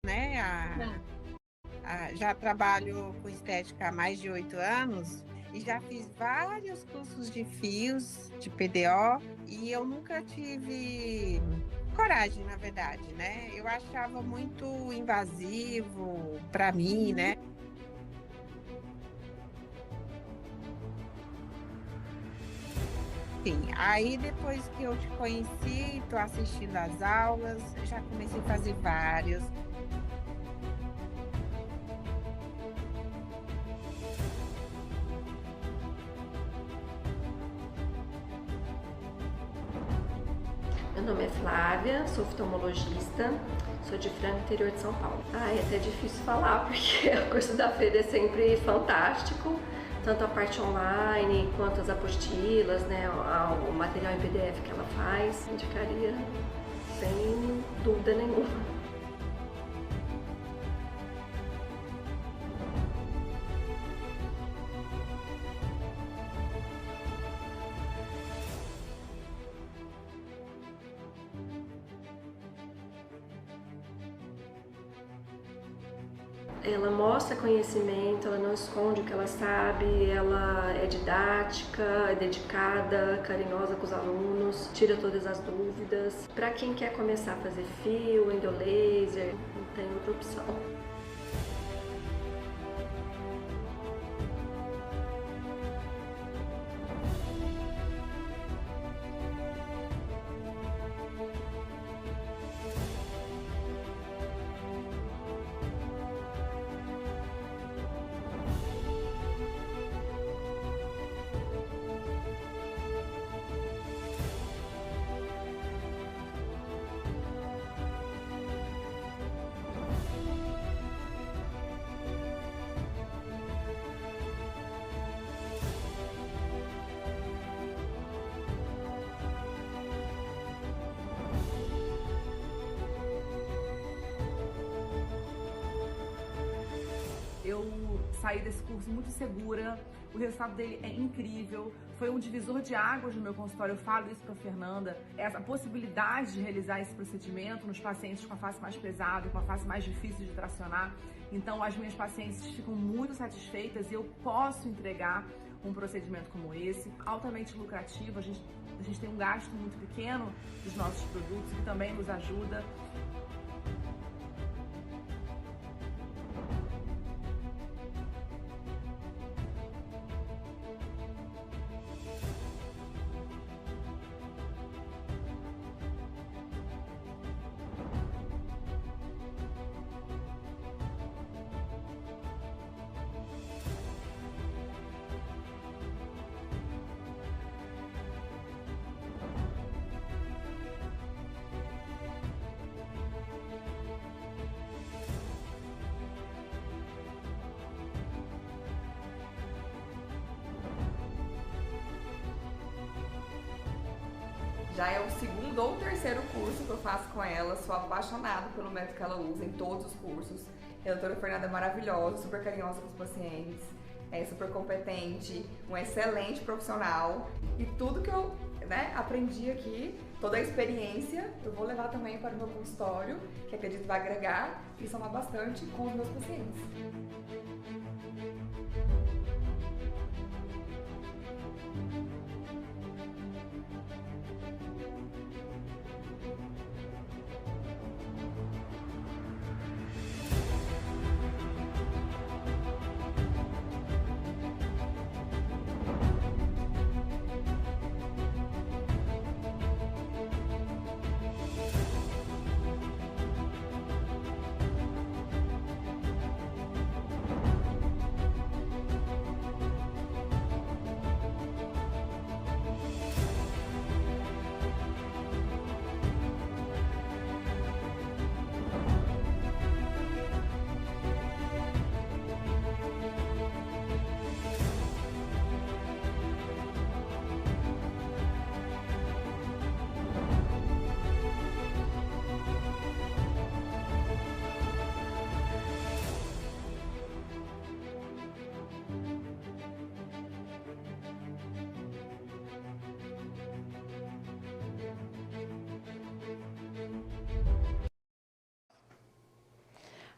né? Já trabalho com estética há mais de 8 anos e já fiz vários cursos de fios, de PDO, e eu nunca tive coragem, na verdade, né? Eu achava muito invasivo para mim, né? Sim, aí depois que eu te conheci, estou assistindo às aulas, já comecei a fazer vários. Meu nome é Flávia, sou oftalmologista, sou de Franca, interior de São Paulo. É até difícil falar porque o curso da Feda é sempre fantástico, tanto a parte online quanto as apostilas, né, o material em PDF que ela faz, indicaria sem dúvida nenhuma. Ela mostra conhecimento, ela não esconde o que ela sabe, ela é didática, é dedicada, carinhosa com os alunos, tira todas as dúvidas. Para quem quer começar a fazer fio, endolaser, não tem outra opção. Eu saí desse curso muito segura, o resultado dele é incrível, foi um divisor de águas no meu consultório, eu falo isso para a Fernanda, essa possibilidade de realizar esse procedimento nos pacientes com a face mais pesada, com a face mais difícil de tracionar. Então as minhas pacientes ficam muito satisfeitas e eu posso entregar um procedimento como esse, altamente lucrativo, a gente tem um gasto muito pequeno dos nossos produtos, que também nos ajuda. Já é o segundo ou terceiro curso que eu faço com ela, sou apaixonada pelo método que ela usa em todos os cursos. A doutora Fernanda é maravilhosa, super carinhosa com os pacientes, é super competente, um excelente profissional. E tudo que eu aprendi aqui, toda a experiência, eu vou levar também para o meu consultório, que acredito vai agregar e somar bastante com os meus pacientes.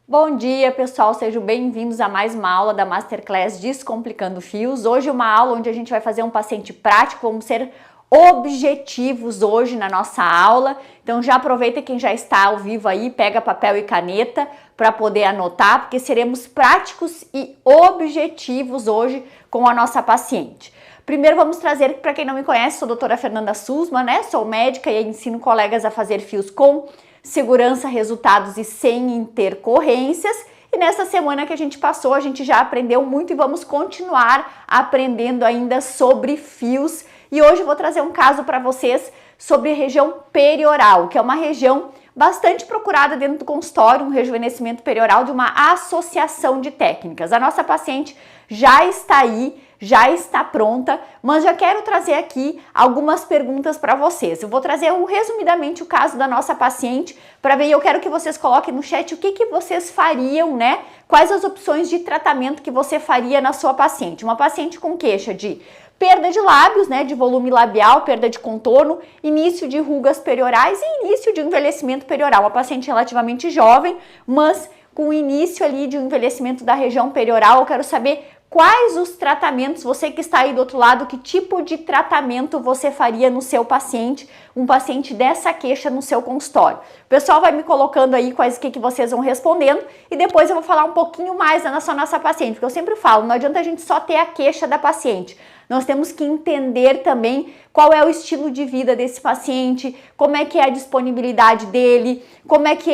Bom dia, pessoal, sejam bem-vindos a mais uma aula da Masterclass Descomplicando Fios. Hoje uma aula onde a gente vai fazer um paciente prático, vamos ser objetivos hoje na nossa aula. Então já aproveita quem já está ao vivo aí, pega papel e caneta para poder anotar, porque seremos práticos e objetivos hoje com a nossa paciente. Primeiro vamos trazer, para quem não me conhece, sou a doutora Fernanda Sussman, né? Sou médica e ensino colegas a fazer fios com segurança, resultados e sem intercorrências. E nessa semana que a gente passou, a gente já aprendeu muito e vamos continuar aprendendo ainda sobre fios. E hoje eu vou trazer um caso para vocês sobre a região perioral, que é uma região bastante procurada dentro do consultório, um rejuvenescimento perioral de uma associação de técnicas. A nossa paciente já está aí, já está pronta, mas já quero trazer aqui algumas perguntas para vocês. Eu vou trazer resumidamente o caso da nossa paciente para ver, e eu quero que vocês coloquem no chat o que vocês fariam, né? Quais as opções de tratamento que você faria na sua paciente. Uma paciente com queixa de perda de lábios, né, de volume labial, perda de contorno, início de rugas periorais e início de envelhecimento perioral. Uma paciente relativamente jovem, mas com o início ali de um envelhecimento da região perioral. Eu quero saber quais os tratamentos, você que está aí do outro lado, que tipo de tratamento você faria no seu paciente, um paciente dessa queixa no seu consultório. O pessoal vai me colocando aí quais que vocês vão respondendo e depois eu vou falar um pouquinho mais da nossa paciente, porque eu sempre falo, não adianta a gente só ter a queixa da paciente. Nós temos que entender também qual é o estilo de vida desse paciente, como é que é a disponibilidade dele, como é que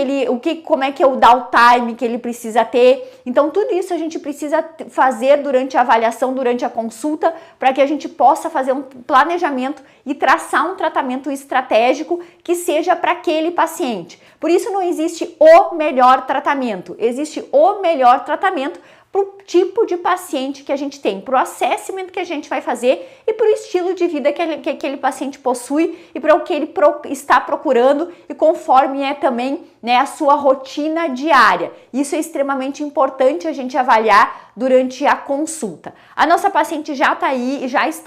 é o downtime que ele precisa ter. Então tudo isso a gente precisa fazer durante a avaliação, durante a consulta, para que a gente possa fazer um planejamento e traçar um tratamento estratégico que seja para aquele paciente. Por isso não existe o melhor tratamento, existe o melhor tratamento para o tipo de paciente que a gente tem, para o assessment que a gente vai fazer e para o estilo de vida que aquele paciente possui e para o que ele está procurando e conforme é também, né, a sua rotina diária. Isso é extremamente importante a gente avaliar durante a consulta. A nossa paciente já está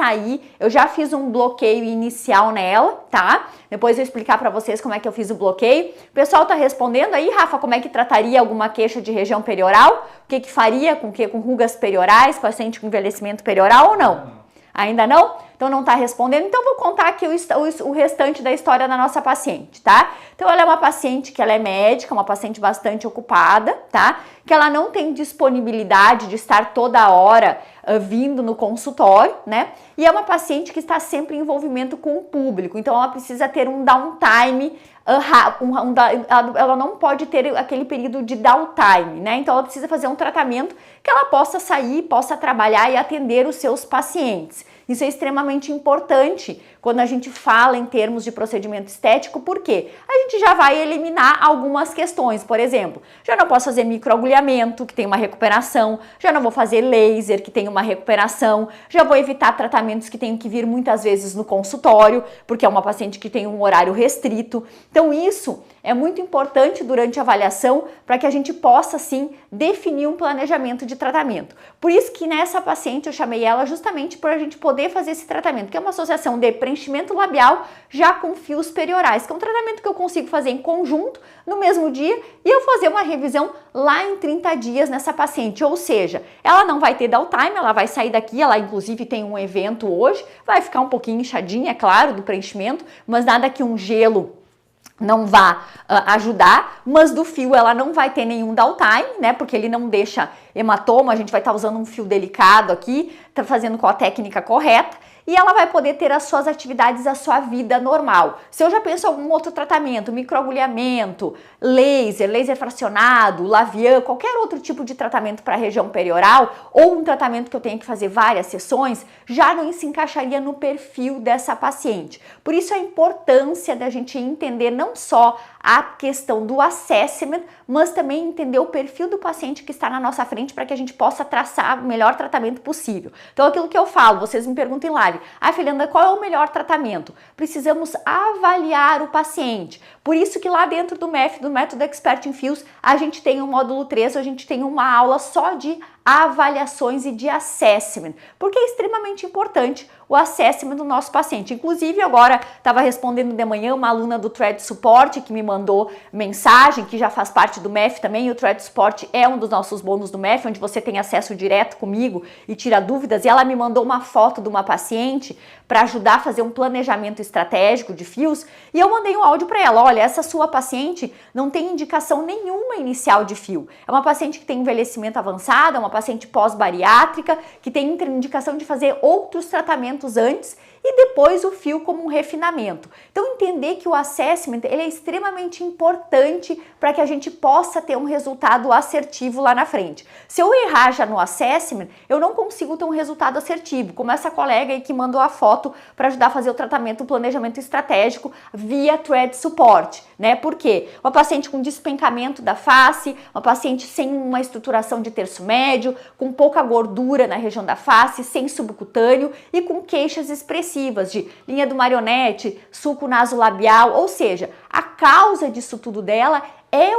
aí, eu já fiz um bloqueio inicial nela, tá? Depois eu vou explicar para vocês como é que eu fiz o bloqueio. O pessoal tá respondendo aí, Rafa, como é que trataria alguma queixa de região perioral? O que faria com rugas periorais, paciente com envelhecimento perioral ou não? Ainda não? Então não tá respondendo, então vou contar aqui o restante da história da nossa paciente, tá? Então ela é uma paciente que ela é médica, uma paciente bastante ocupada, tá? Que ela não tem disponibilidade de estar toda hora vindo no consultório, né? E é uma paciente que está sempre em envolvimento com o público, então ela precisa ter um downtime, ela não pode ter aquele período de downtime, né? Então ela precisa fazer um tratamento que ela possa sair, possa trabalhar e atender os seus pacientes. Isso é extremamente importante quando a gente fala em termos de procedimento estético, porque a gente já vai eliminar algumas questões. Por exemplo, já não posso fazer microagulhamento, que tem uma recuperação, já não vou fazer laser, que tem uma recuperação, já vou evitar tratamentos que tenho que vir muitas vezes no consultório, porque é uma paciente que tem um horário restrito. Então isso é muito importante durante a avaliação para que a gente possa, sim, definir um planejamento de tratamento. Por isso que nessa paciente eu chamei ela justamente para a gente poder fazer esse tratamento, que é uma associação de preenchimento labial já com fios periorais, que é um tratamento que eu consigo fazer em conjunto no mesmo dia e eu fazer uma revisão lá em 30 dias nessa paciente, ou seja, ela não vai ter downtime, ela vai sair daqui, ela inclusive tem um evento hoje, vai ficar um pouquinho inchadinha, é claro, do preenchimento, mas nada que um gelo não vá ajudar, mas do fio ela não vai ter nenhum downtime, né, porque ele não deixa hematoma, a gente vai estar usando um fio delicado aqui, tá fazendo com a técnica correta, e ela vai poder ter as suas atividades, a sua vida normal. Se eu já penso em algum outro tratamento, microagulhamento, laser fracionado, lavian, qualquer outro tipo de tratamento para a região perioral, ou um tratamento que eu tenho que fazer várias sessões, já não se encaixaria no perfil dessa paciente. Por isso a importância da gente entender não só a questão do assessment, mas também entender o perfil do paciente que está na nossa frente para que a gente possa traçar o melhor tratamento possível. Então aquilo que eu falo, vocês me perguntam em live, Fernanda, qual é o melhor tratamento? Precisamos avaliar o paciente. Por isso que lá dentro do MEF, do Método Expert em Fios, a gente tem um módulo 3, a gente tem uma aula só de avaliações e de assessment, porque é extremamente importante o assessment do nosso paciente. Inclusive, agora estava respondendo de manhã uma aluna do Thread Support que me mandou mensagem, que já faz parte do MEF também. O Thread Support é um dos nossos bônus do MEF, onde você tem acesso direto comigo e tira dúvidas. E ela me mandou uma foto de uma paciente para ajudar a fazer um planejamento estratégico de fios, e eu mandei um áudio para ela. Olha, essa sua paciente não tem indicação nenhuma inicial de fio. É uma paciente que tem envelhecimento avançado, é uma paciente pós-bariátrica, que tem indicação de fazer outros tratamentos antes e depois o fio como um refinamento. Então, entender que o assessment ele é extremamente importante para que a gente possa ter um resultado assertivo lá na frente. Se eu errar já no assessment, eu não consigo ter um resultado assertivo, como essa colega aí que mandou a foto para ajudar a fazer o tratamento, o planejamento estratégico via Thread Support, né? Por quê? Uma paciente com despencamento da face, uma paciente sem uma estruturação de terço médio, com pouca gordura na região da face, sem subcutâneo e com queixas expressivas de linha do marionete, sulco nasolabial, ou seja, a causa disso tudo dela é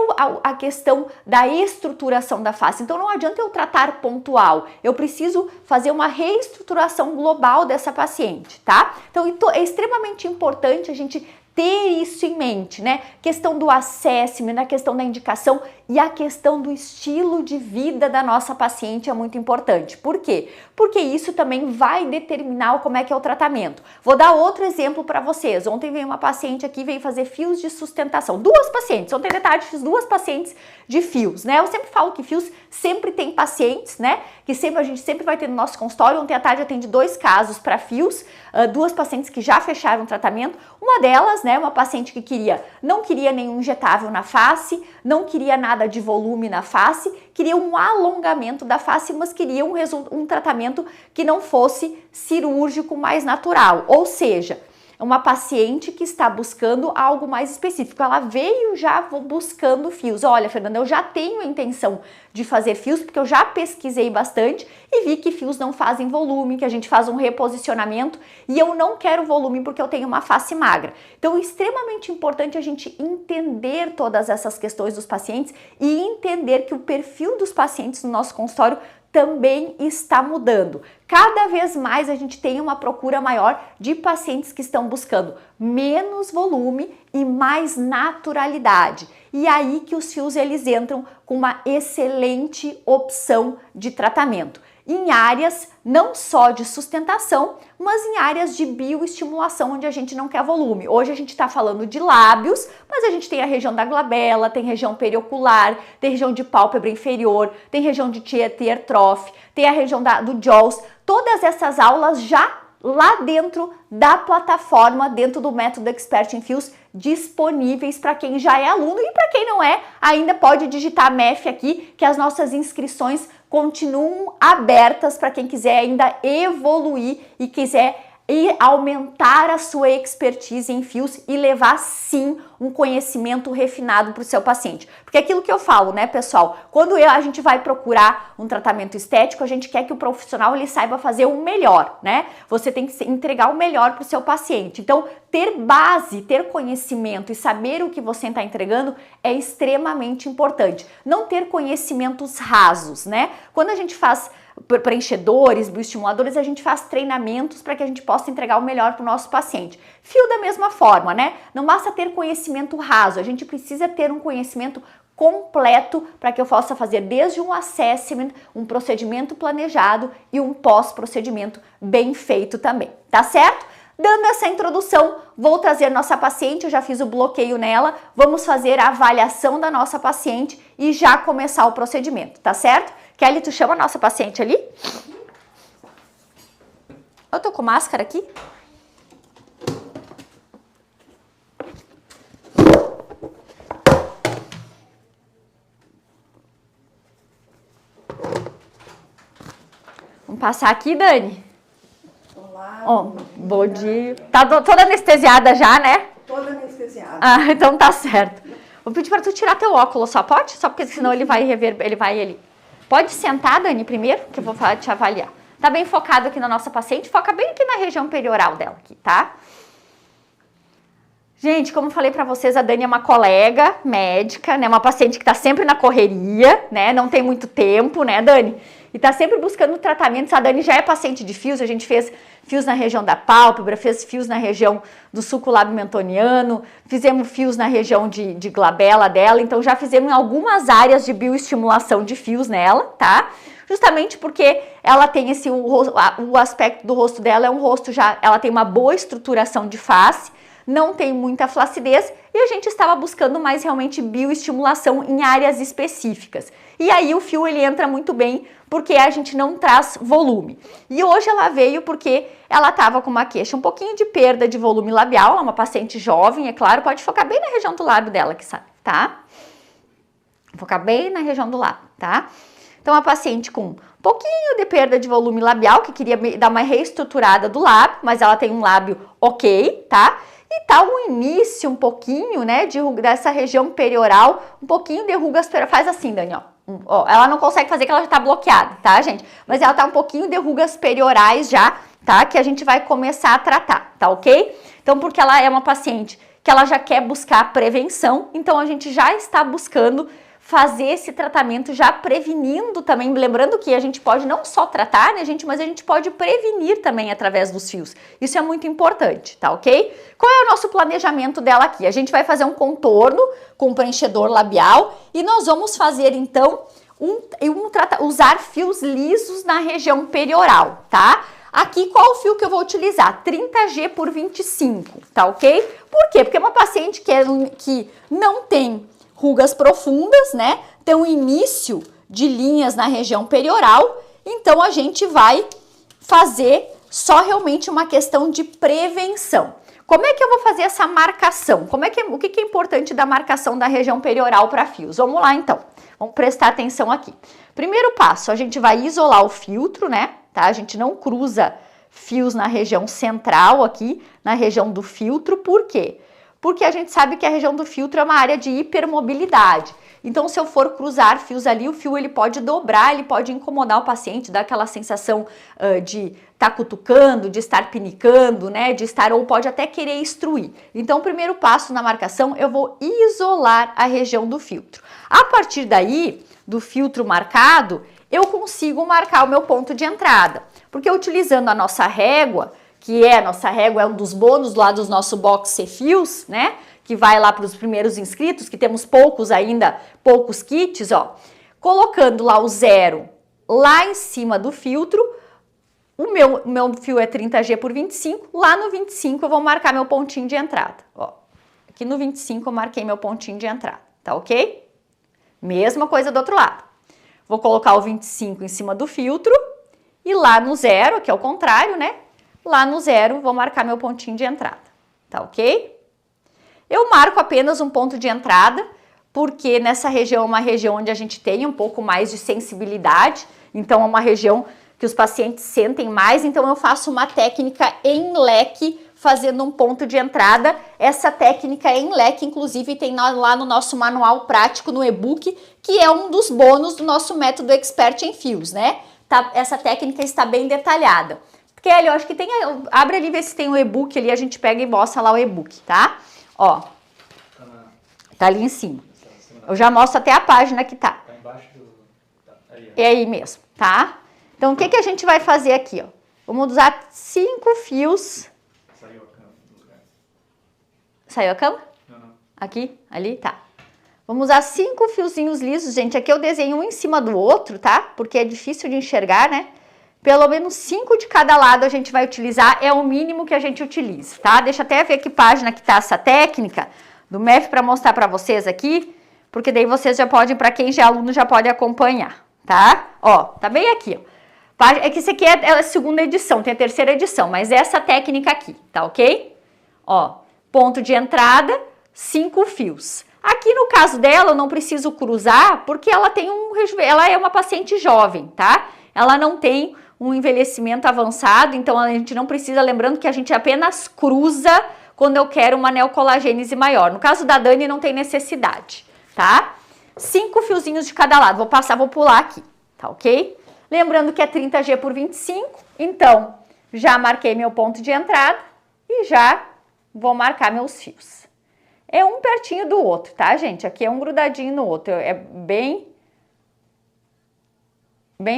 a questão da estruturação da face. Então não adianta eu tratar pontual, eu preciso fazer uma reestruturação global dessa paciente, tá? Então é extremamente importante a gente ter isso em mente, né? Questão do assessment, a questão da indicação e a questão do estilo de vida da nossa paciente é muito importante. Por quê? Porque isso também vai determinar como é que é o tratamento. Vou dar outro exemplo para vocês. Ontem veio uma paciente aqui, veio fazer fios de sustentação. Duas pacientes. Ontem de tarde fiz duas pacientes de fios, né? Eu sempre falo que fios sempre tem pacientes, né? Que a gente sempre vai ter no nosso consultório. Ontem à tarde eu atendi 2 casos para fios, duas pacientes que já fecharam o tratamento. Uma delas, né, uma paciente que não queria nenhum injetável na face, não queria nada de volume na face, queria um alongamento da face, mas queria um tratamento que não fosse cirúrgico, mais natural. Ou seja, uma paciente que está buscando algo mais específico. Ela veio já buscando fios. Olha, Fernanda, eu já tenho a intenção de fazer fios, porque eu já pesquisei bastante e vi que fios não fazem volume, que a gente faz um reposicionamento e eu não quero volume porque eu tenho uma face magra. Então, é extremamente importante a gente entender todas essas questões dos pacientes e entender que o perfil dos pacientes no nosso consultório também está mudando. Cada vez mais a gente tem uma procura maior de pacientes que estão buscando menos volume e mais naturalidade. E aí que os fios eles entram com uma excelente opção de tratamento. Em áreas não só de sustentação, mas em áreas de bioestimulação, onde a gente não quer volume. Hoje a gente está falando de lábios, mas a gente tem a região da glabela, tem região periocular, tem região de pálpebra inferior, tem região de tear trough, tem a região do jaws. Todas essas aulas já lá dentro da plataforma, dentro do Método Expert em Fios, disponíveis para quem já é aluno e para quem não é, ainda pode digitar MEF aqui, que as nossas inscrições continuam abertas para quem quiser ainda evoluir e quiser aumentar a sua expertise em fios e levar sim um conhecimento refinado para o seu paciente. Porque aquilo que eu falo, né, pessoal, quando a gente vai procurar um tratamento estético, a gente quer que o profissional ele saiba fazer o melhor, né? Você tem que entregar o melhor para o seu paciente. Então, ter base, ter conhecimento e saber o que você está entregando é extremamente importante. Não ter conhecimentos rasos, né? Quando a gente faz preenchedores, bioestimuladores, a gente faz treinamentos para que a gente possa entregar o melhor para o nosso paciente. Fio da mesma forma, né? Não basta ter conhecimento raso, a gente precisa ter um conhecimento completo para que eu possa fazer desde um assessment, um procedimento planejado e um pós-procedimento bem feito também, tá certo? Dando essa introdução, vou trazer nossa paciente, eu já fiz o bloqueio nela, vamos fazer a avaliação da nossa paciente e já começar o procedimento, tá certo? Kelly, tu chama a nossa paciente ali? Eu tô com máscara aqui? Vamos passar aqui, Dani? Olá. Oh, bom dia. Tá toda anestesiada já, né? Toda anestesiada. Ah, então tá certo. Vou pedir para tu tirar teu óculos, só pode? Só porque senão ele vai Pode sentar, Dani, primeiro, que eu vou te avaliar. Tá bem focado aqui na nossa paciente, foca bem aqui na região perioral dela aqui, tá? Gente, como eu falei pra vocês, a Dani é uma colega médica, né? Uma paciente que tá sempre na correria, né? Não tem muito tempo, né, Dani? E tá sempre buscando tratamentos. A Dani já é paciente de fios, a gente fez fios na região da pálpebra, fez fios na região do sulco lábio mentoniano, fizemos fios na região de glabela dela, então já fizemos em algumas áreas de bioestimulação de fios nela, tá? Justamente porque ela tem o aspecto do rosto dela é um rosto já, ela tem uma boa estruturação de face, não tem muita flacidez e a gente estava buscando mais realmente bioestimulação em áreas específicas. E aí o fio ele entra muito bem porque a gente não traz volume. E hoje ela veio porque ela estava com uma queixa um pouquinho de perda de volume labial, ela é uma paciente jovem, é claro, pode focar bem na região do lábio dela, que sabe, tá? Focar bem na região do lábio, tá? Então a paciente com um pouquinho de perda de volume labial, que queria dar uma reestruturada do lábio, mas ela tem um lábio ok, tá? E tá um início um pouquinho, né, dessa região perioral, um pouquinho de rugas, faz assim, Dani, ó, ela não consegue fazer que ela já tá bloqueada, tá, gente? Mas ela tá um pouquinho de rugas periorais já, tá, que a gente vai começar a tratar, tá ok? Então, porque ela é uma paciente que ela já quer buscar prevenção, então a gente já está buscando fazer esse tratamento já prevenindo também, lembrando que a gente pode não só tratar, né, gente, mas a gente pode prevenir também através dos fios. Isso é muito importante, tá ok? Qual é o nosso planejamento dela aqui? A gente vai fazer um contorno com preenchedor labial e nós vamos fazer então usar fios lisos na região perioral, tá? Aqui, qual o fio que eu vou utilizar? 30G por 25, tá ok? Por quê? Porque é uma paciente que não tem rugas profundas, né? Tem um início de linhas na região perioral, então a gente vai fazer só realmente uma questão de prevenção. Como é que eu vou fazer essa marcação? O que é importante da marcação da região perioral para fios? Vamos lá então, vamos prestar atenção aqui. Primeiro passo, a gente vai isolar o filtro, né? Tá? A gente não cruza fios na região central aqui, na região do filtro, por quê? Porque a gente sabe que a região do filtro é uma área de hipermobilidade. Então, se eu for cruzar fios ali, o fio ele pode dobrar, ele pode incomodar o paciente, dar aquela sensação de estar cutucando, de estar pinicando, né? De estar, ou pode até querer extruir. Então, o primeiro passo na marcação, eu vou isolar a região do filtro. A partir daí, do filtro marcado, eu consigo marcar o meu ponto de entrada. Porque utilizando a nossa régua, é um dos bônus lá do nosso box C-Fios, né? Que vai lá para os primeiros inscritos, que temos poucos kits, ó. Colocando lá o 0 lá em cima do filtro, o meu fio é 30G por 25, lá no 25 eu vou marcar meu pontinho de entrada, ó. Aqui no 25 eu marquei meu pontinho de entrada, tá ok? Mesma coisa do outro lado. Vou colocar o 25 em cima do filtro e lá no 0, que é o contrário, né? Lá no 0, vou marcar meu pontinho de entrada, tá ok? Eu marco apenas um ponto de entrada, porque nessa região é uma região onde a gente tem um pouco mais de sensibilidade, então é uma região que os pacientes sentem mais, então eu faço uma técnica em leque, fazendo um ponto de entrada. Essa técnica em leque, inclusive, tem lá no nosso manual prático, no e-book, que é um dos bônus do nosso método Expert em Fios, né? Tá, essa técnica está bem detalhada. Kelly, eu acho que tem, abre ali, vê se tem o e-book ali, a gente pega e mostra lá o e-book, tá? Ó, tá ali em cima. Eu já mostro até a página que tá. Tá embaixo do... É aí mesmo, tá? Então, o que a gente vai fazer aqui, ó? Vamos usar 5 fios. Saiu a cama do lugar. Saiu a cama? Não. Aqui? Ali? Tá. Vamos usar 5 fiozinhos lisos, gente. Aqui eu desenho um em cima do outro, tá? Porque é difícil de enxergar, né? Pelo menos 5 de cada lado a gente vai utilizar, é o mínimo que a gente utiliza, tá? Deixa eu até ver que página que tá essa técnica do MEF para mostrar para vocês aqui, porque daí vocês já podem, para quem já é aluno, já pode acompanhar, tá? Ó, tá bem aqui, ó. É que isso aqui é a segunda edição, tem a terceira edição, mas é essa técnica aqui, tá ok? Ó, ponto de entrada, 5 fios. Aqui no caso dela, eu não preciso cruzar, porque ela é uma paciente jovem, tá? Ela não tem um envelhecimento avançado, então a gente não precisa, lembrando que a gente apenas cruza quando eu quero uma neocolagênese maior. No caso da Dani não tem necessidade, tá? 5 fiozinhos de cada lado, vou pular aqui, tá ok? Lembrando que é 30G por 25, então já marquei meu ponto de entrada e já vou marcar meus fios, É um pertinho do outro, tá, gente? Aqui é um grudadinho no outro, é bem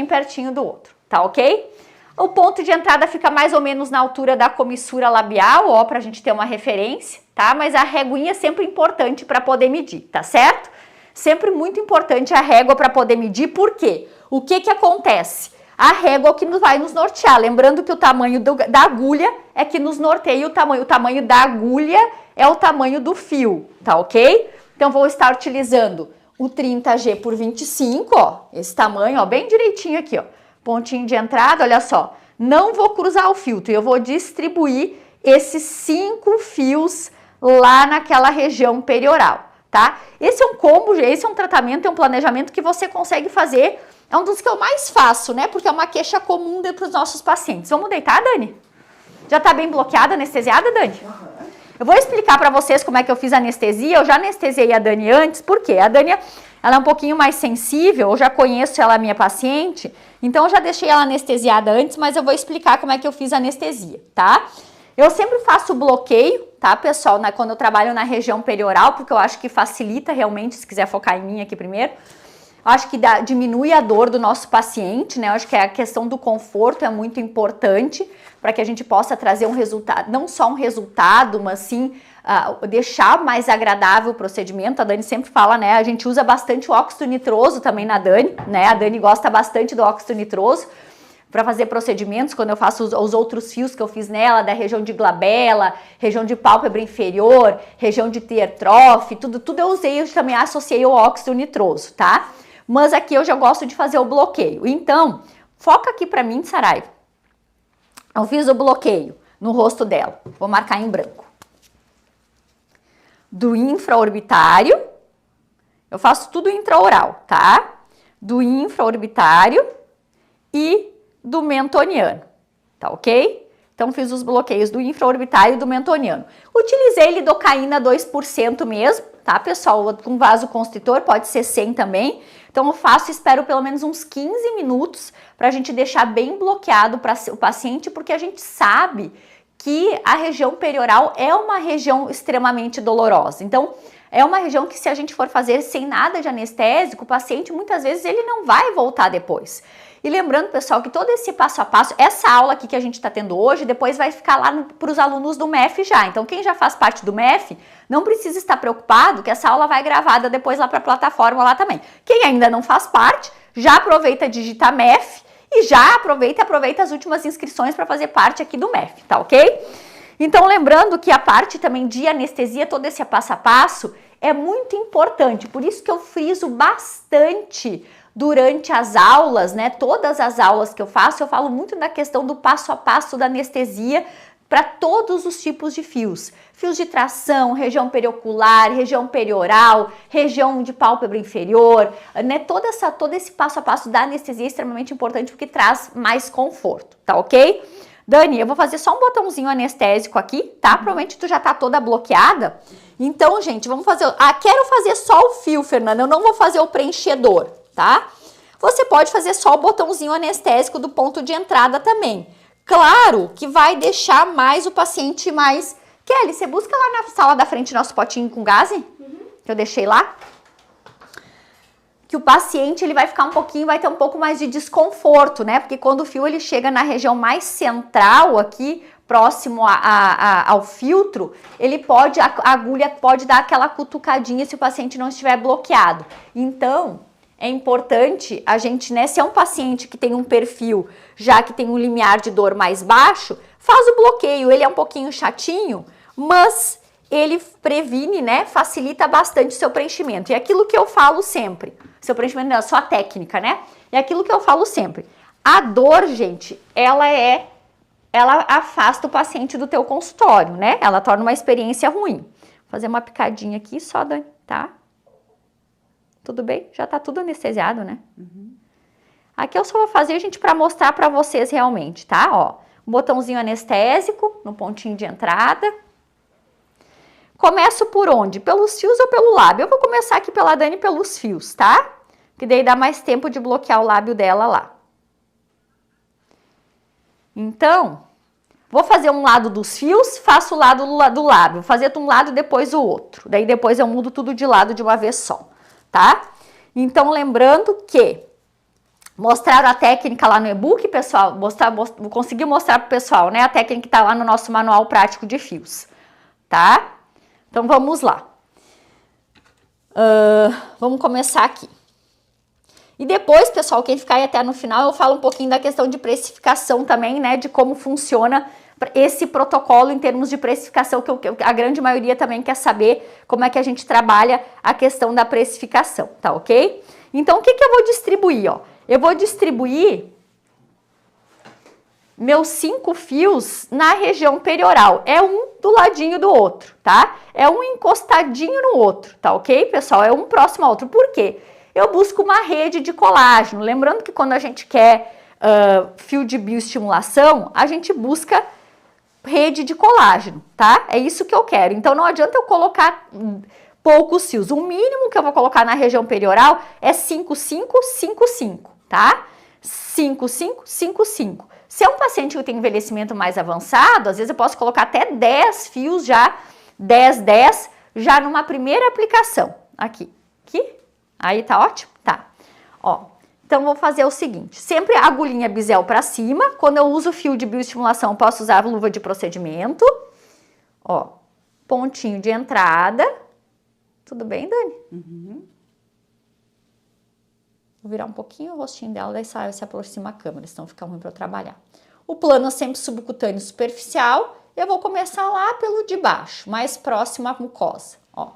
pertinho do outro, tá ok? O ponto de entrada fica mais ou menos na altura da comissura labial, ó, pra gente ter uma referência, tá? Mas a réguinha é sempre importante para poder medir, tá certo? Sempre muito importante a régua para poder medir, por quê? O que que acontece? A régua que vai nos nortear, lembrando que o tamanho da agulha é que nos norteia o tamanho da agulha é o tamanho do fio, tá ok? Então vou estar utilizando o 30G por 25, ó, esse tamanho, ó, bem direitinho aqui, ó, pontinho de entrada, olha só, não vou cruzar o filtro, eu vou distribuir esses 5 fios lá naquela região perioral, tá? Esse é um combo, esse é um tratamento, é um planejamento que você consegue fazer, é um dos que eu mais faço, né, porque é uma queixa comum para os nossos pacientes. Vamos deitar, Dani? Já tá bem bloqueada, anestesiada, Dani? Eu vou explicar para vocês como é que eu fiz a anestesia. Eu já anestesiei a Dani antes, porque a Dani, ela é um pouquinho mais sensível, eu já conheço ela, minha paciente, então eu já deixei ela anestesiada antes, mas eu vou explicar como é que eu fiz a anestesia, tá? Eu sempre faço bloqueio, tá, pessoal, quando eu trabalho na região perioral, porque eu acho que facilita realmente, se quiser focar em mim aqui primeiro. Eu acho que diminui a dor do nosso paciente, né? Eu acho que a questão do conforto é muito importante para que a gente possa trazer um resultado, não só um resultado, mas sim deixar mais agradável o procedimento. A Dani sempre fala, né? A gente usa bastante o óxido nitroso também na Dani, né? A Dani gosta bastante do óxido nitroso para fazer procedimentos, quando eu faço os outros fios que eu fiz nela, da região de glabela, região de pálpebra inferior, região de teartrofe, tudo eu usei, eu também associei o óxido nitroso, tá? Mas aqui eu já gosto de fazer o bloqueio. Então, foca aqui pra mim, Saraiva. Eu fiz o bloqueio no rosto dela. Vou marcar em branco. Do infraorbitário, eu faço tudo intraoral, tá? Do infraorbitário e do mentoniano, tá ok? Então, fiz os bloqueios do infraorbitário e do mentoniano. Utilizei lidocaína 2% mesmo, tá, pessoal? Com vasoconstritor, pode ser 100 também. Então, eu faço, espero pelo menos uns 15 minutos para a gente deixar bem bloqueado para o paciente, porque a gente sabe que a região perioral é uma região extremamente dolorosa. Então, é uma região que se a gente for fazer sem nada de anestésico, o paciente muitas vezes ele não vai voltar depois. E lembrando, pessoal, que todo esse passo a passo, essa aula aqui que a gente está tendo hoje, depois vai ficar lá para os alunos do MEF já. Então, quem já faz parte do MEF, não precisa estar preocupado que essa aula vai gravada depois lá para a plataforma lá também. Quem ainda não faz parte, já aproveita, digita MEF e já aproveita as últimas inscrições para fazer parte aqui do MEF, tá ok? Então, lembrando que a parte também de anestesia, todo esse passo a passo, é muito importante. Por isso que eu friso bastante durante as aulas, né? Todas as aulas que eu faço, eu falo muito da questão do passo a passo da anestesia para todos os tipos de fios. Fios de tração, região periocular, região perioral, região de pálpebra inferior, né? Todo esse passo a passo da anestesia é extremamente importante porque traz mais conforto, tá ok? Dani, eu vou fazer só um botãozinho anestésico aqui, tá? Provavelmente tu já tá toda bloqueada. Então, gente, vamos fazer... quero fazer só o fio, Fernanda, eu não vou fazer o preenchedor, tá? Você pode fazer só o botãozinho anestésico do ponto de entrada também. Claro que vai deixar mais o paciente mais... Kelly, você busca lá na sala da frente nosso potinho com gás, que eu deixei lá. Que o paciente ele vai ficar vai ter um pouco mais de desconforto, né? Porque quando o fio ele chega na região mais central aqui, próximo ao filtro, a agulha pode dar aquela cutucadinha se o paciente não estiver bloqueado. Então, é importante a gente, né, se é um paciente que tem um perfil, já que tem um limiar de dor mais baixo, faz o bloqueio, ele é um pouquinho chatinho, mas ele previne, né, facilita bastante o seu preenchimento. E aquilo que eu falo sempre, seu preenchimento não é só a técnica, né? É aquilo que eu falo sempre. A dor, gente, ela afasta o paciente do teu consultório, né? Ela torna uma experiência ruim. Vou fazer uma picadinha aqui só, Dani, tá? Tudo bem? Já tá tudo anestesiado, né? Aqui eu só vou fazer, gente, para mostrar para vocês realmente, tá? Ó, um botãozinho anestésico no pontinho de entrada. Começo por onde? Pelos fios ou pelo lábio? Eu vou começar aqui pela Dani pelos fios, tá? Que daí dá mais tempo de bloquear o lábio dela lá. Então, vou fazer um lado dos fios, faço o lado do lábio, vou fazer um lado e depois o outro. Daí depois eu mudo tudo de lado de uma vez só, tá? Então, lembrando que mostraram a técnica lá no e-book, pessoal, consegui mostrar pro pessoal, né? A técnica que tá lá no nosso manual prático de fios, tá? Então, vamos lá. Vamos começar aqui. E depois, pessoal, quem ficar aí até no final, eu falo um pouquinho da questão de precificação também, né? De como funciona esse protocolo em termos de precificação, que a grande maioria também quer saber como é que a gente trabalha a questão da precificação, tá ok? Então, o que eu vou distribuir, ó? Eu vou distribuir meus 5 fios na região perioral. É um do ladinho do outro, tá? É um encostadinho no outro, tá ok, pessoal? É um próximo ao outro. Por quê? Eu busco uma rede de colágeno. Lembrando que quando a gente quer fio de bioestimulação, a gente busca rede de colágeno, tá? É isso que eu quero. Então, não adianta eu colocar poucos fios. O mínimo que eu vou colocar na região perioral é 5, 5, 5, 5, tá? 5, 5, 5, 5. Se é um paciente que tem envelhecimento mais avançado, às vezes eu posso colocar até 10 fios já, 10, 10, já numa primeira aplicação. Aqui. Aí tá ótimo? Tá. Ó, então vou fazer o seguinte, sempre agulhinha bisel para cima. Quando eu uso fio de bioestimulação, eu posso usar luva de procedimento. Ó, pontinho de entrada. Tudo bem, Dani? Uhum. Vou virar um pouquinho o rostinho dela, daí se aproxima a câmera, senão fica ruim para eu trabalhar. O plano é sempre subcutâneo superficial. Eu vou começar lá pelo de baixo, mais próximo à mucosa, ó.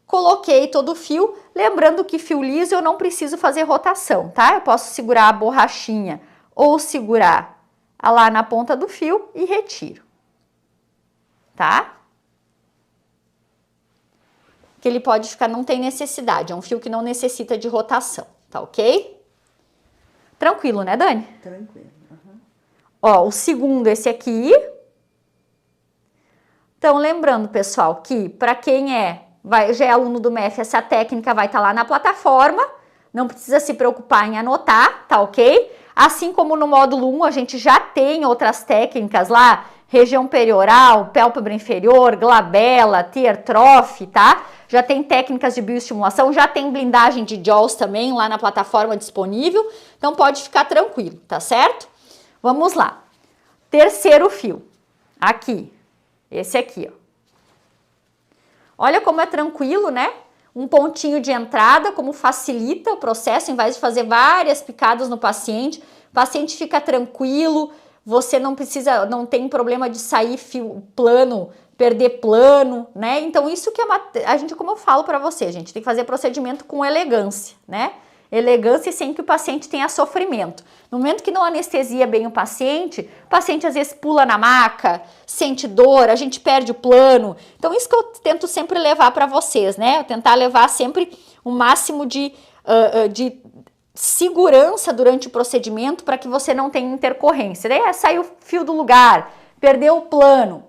Coloquei todo o fio, lembrando que fio liso eu não preciso fazer rotação, tá? Eu posso segurar a borrachinha ou segurar lá na ponta do fio e retiro, tá? Que ele pode ficar, não tem necessidade, é um fio que não necessita de rotação, tá ok? Tranquilo, né, Dani? Tranquilo. Uhum. Ó, o segundo, esse aqui. Então, lembrando, pessoal, que para quem já é aluno do MEF, essa técnica vai estar lá na plataforma, não precisa se preocupar em anotar, tá ok? Assim como no módulo 1 a gente já tem outras técnicas lá, região perioral, pálpebra inferior, glabela, teartrofe, tá? Já tem técnicas de bioestimulação, já tem blindagem de JAWS também lá na plataforma disponível, então pode ficar tranquilo, tá certo? Vamos lá. Terceiro fio, aqui, esse aqui, ó. Olha como é tranquilo, né? Um pontinho de entrada, como facilita o processo, em vez de fazer várias picadas no paciente. O paciente fica tranquilo, você não precisa, não tem problema de sair fio plano, perder plano, né? Então isso que a gente, como eu falo para você, gente, tem que fazer procedimento com elegância, né? Elegância sem que o paciente tenha sofrimento. No momento que não anestesia bem o paciente às vezes pula na maca, sente dor, a gente perde o plano. Então isso que eu tento sempre levar para vocês, né? Eu tentar levar sempre o máximo de segurança durante o procedimento para que você não tenha intercorrência. Daí saiu o fio do lugar, perdeu o plano.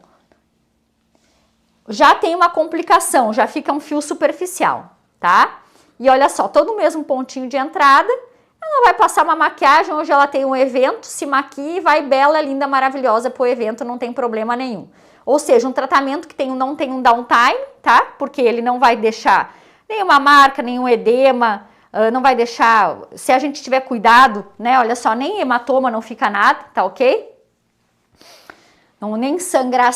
Já tem uma complicação, já fica um fio superficial, tá? E olha só, todo o mesmo pontinho de entrada, ela vai passar uma maquiagem, hoje ela tem um evento, se maquia e vai bela, linda, maravilhosa pro evento, não tem problema nenhum. Ou seja, um tratamento que não tem um downtime, tá? Porque ele não vai deixar nenhuma marca, nenhum edema, não vai deixar, se a gente tiver cuidado, né? Olha só, nem hematoma não fica nada, tá ok? Não, nem sangra,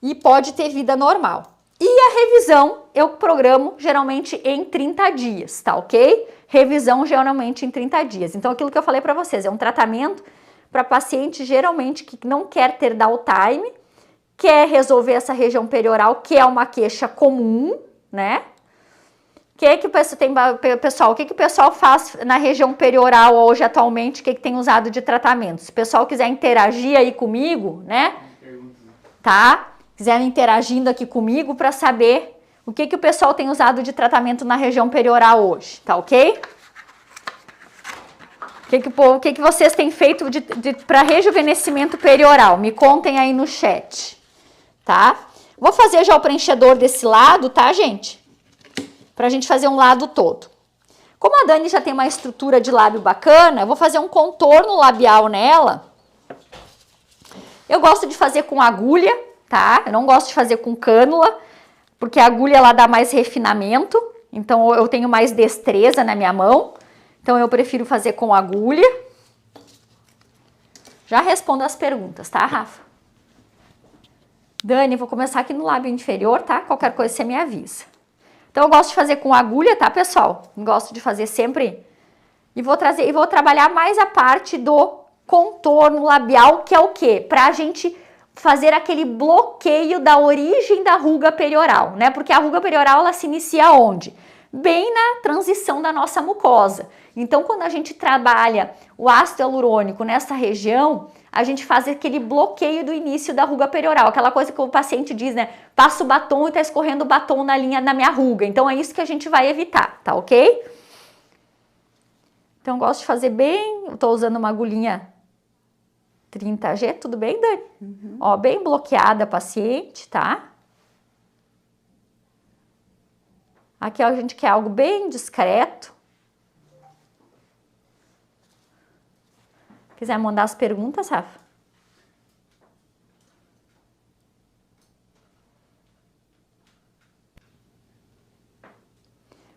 e pode ter vida normal. E a revisão eu programo geralmente em 30 dias, tá ok? Revisão geralmente em 30 dias. Então aquilo que eu falei para vocês, é um tratamento para paciente geralmente que não quer ter downtime, quer resolver essa região perioral, que é uma queixa comum, né? O que o pessoal faz na região perioral hoje atualmente, o que tem usado de tratamento? Se o pessoal quiser interagir aí comigo, né? Tá? Quiserem interagindo aqui comigo para saber o que o pessoal tem usado de tratamento na região perioral hoje, tá ok? O que vocês têm feito para rejuvenescimento perioral? Me contem aí no chat, tá? Vou fazer já o preenchedor desse lado, tá, gente? Pra gente fazer um lado todo. Como a Dani já tem uma estrutura de lábio bacana, eu vou fazer um contorno labial nela. Eu gosto de fazer com agulha, tá? Eu não gosto de fazer com cânula, porque a agulha ela dá mais refinamento, então eu tenho mais destreza na minha mão. Então eu prefiro fazer com agulha. Já respondo as perguntas, tá, Rafa? Dani, vou começar aqui no lábio inferior, tá? Qualquer coisa você me avisa. Então eu gosto de fazer com agulha, tá, pessoal? Gosto de fazer sempre. E vou trabalhar mais a parte do contorno labial, que é o quê? Pra gente fazer aquele bloqueio da origem da ruga perioral, né? Porque a ruga perioral, ela se inicia onde? Bem na transição da nossa mucosa. Então, quando a gente trabalha o ácido hialurônico nessa região, a gente faz aquele bloqueio do início da ruga perioral, aquela coisa que o paciente diz, né? Passa o batom e tá escorrendo o batom na linha da minha ruga. Então, é isso que a gente vai evitar, tá ok? Então, eu gosto de fazer bem, eu tô usando uma agulhinha 30G, tudo bem, Dani? Uhum. Ó, bem bloqueada a paciente, tá? Aqui a gente quer algo bem discreto. Quiser mandar as perguntas, Rafa?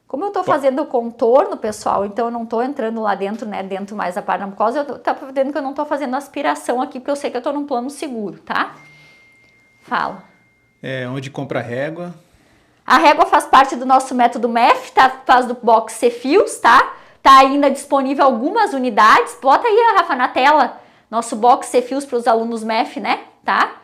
Como eu tô fazendo o contorno, pessoal, então eu não tô entrando lá dentro, né, dentro mais da parte da mucosa, eu tô vendo que eu não tô fazendo aspiração aqui, porque eu sei que eu tô num plano seguro, tá? Fala. Onde compra régua? A régua faz parte do nosso método MEF, tá? Faz do box C-Fios, tá? Tá ainda disponível algumas unidades. Bota aí, Rafa, na tela, nosso box C-Fios para os alunos MEF, né? Tá?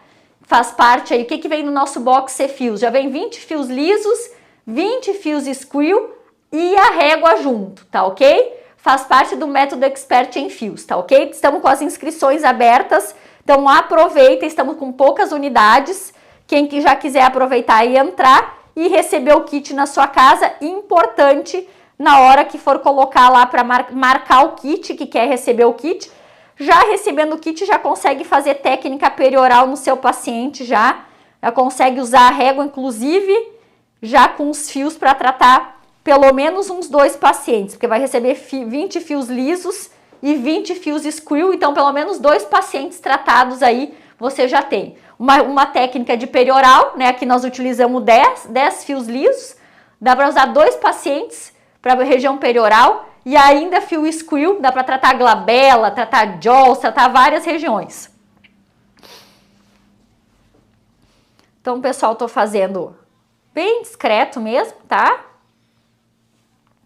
Faz parte aí. O que vem no nosso box C-Fios? Já vem 20 fios lisos, 20 fios squill e a régua junto, tá ok? Faz parte do método Expert em Fios, tá ok? Estamos com as inscrições abertas, então aproveita, estamos com poucas unidades. Quem que já quiser aproveitar e entrar e receber o kit na sua casa, importante na hora que for colocar lá para marcar o kit, que quer receber o kit, já recebendo o kit já consegue fazer técnica perioral no seu paciente, já consegue usar a régua, inclusive, já com os fios para tratar pelo menos uns 2 pacientes, porque vai receber 20 fios lisos e 20 fios squill, então pelo menos 2 pacientes tratados aí você já tem. Uma técnica de perioral, né? Aqui nós utilizamos 10 fios lisos, dá para usar 2 pacientes para a região perioral e ainda fio squill, dá para tratar glabela, tratar jaws, tratar várias regiões. Então, pessoal, tô fazendo bem discreto mesmo, tá?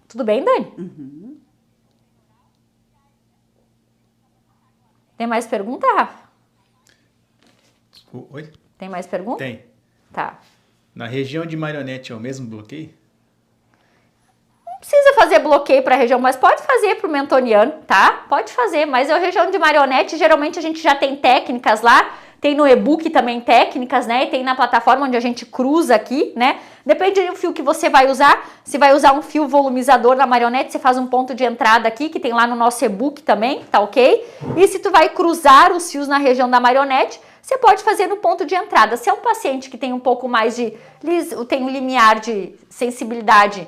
Tudo bem, Dani? Uhum. Tem mais pergunta, Rafa? Oi? Tem mais pergunta? Tem. Tá. Na região de marionete é o mesmo bloqueio? Não precisa fazer bloqueio para a região, mas pode fazer para o mentoniano, tá? Pode fazer, mas a região de marionete, geralmente a gente já tem técnicas lá, tem no e-book também técnicas, né? E tem na plataforma onde a gente cruza aqui, né? Depende do fio que você vai usar. Se vai usar um fio volumizador na marionete, você faz um ponto de entrada aqui, que tem lá no nosso e-book também, tá ok? E se tu vai cruzar os fios na região da marionete, você pode fazer no ponto de entrada. Se é um paciente que tem um pouco mais de... tem um limiar de sensibilidade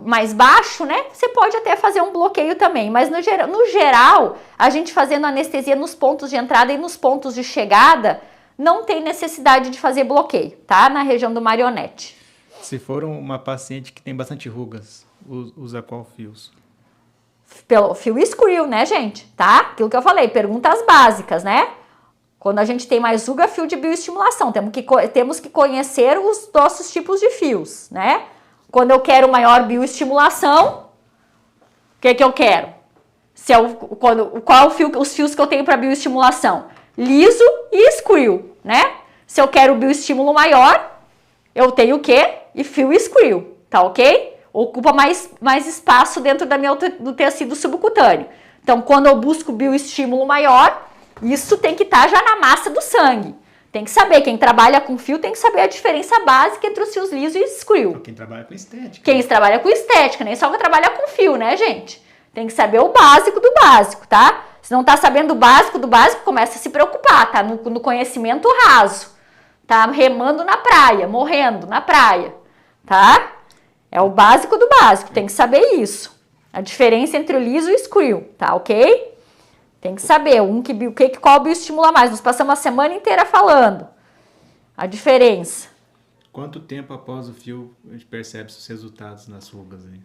mais baixo, né? Você pode até fazer um bloqueio também. Mas no geral, a gente fazendo anestesia nos pontos de entrada e nos pontos de chegada, não tem necessidade de fazer bloqueio, tá? Na região do marionete. Se for uma paciente que tem bastante rugas, usa qual fios? Pelo fio squill, né, gente? Tá? Aquilo que eu falei, perguntas básicas, né? Quando a gente tem mais ruga, fio de bioestimulação. Temos que conhecer os nossos tipos de fios, né? Quando eu quero maior bioestimulação, o que eu quero? Qual os fios que eu tenho para bioestimulação? Liso e squill, né? Se eu quero bioestímulo maior, eu tenho o quê? E fio squill, tá ok? Ocupa mais espaço dentro do tecido subcutâneo. Então, quando eu busco bioestímulo maior, isso tem que estar já na massa do sangue. Tem que saber, quem trabalha com fio tem que saber a diferença básica entre os fios lisos e squill. Quem trabalha com estética. Quem trabalha com estética, nem só que trabalha com fio, né, gente? Tem que saber o básico do básico, tá? Se não tá sabendo o básico do básico, começa a se preocupar, tá? No conhecimento raso. Tá remando na praia, morrendo na praia, tá? É o básico do básico, tem que saber isso. A diferença entre o liso e o squill, tá ok? Tem que saber qual bioestimula mais. Nós passamos a semana inteira falando a diferença. Quanto tempo após o fio a gente percebe os resultados nas rugas aí?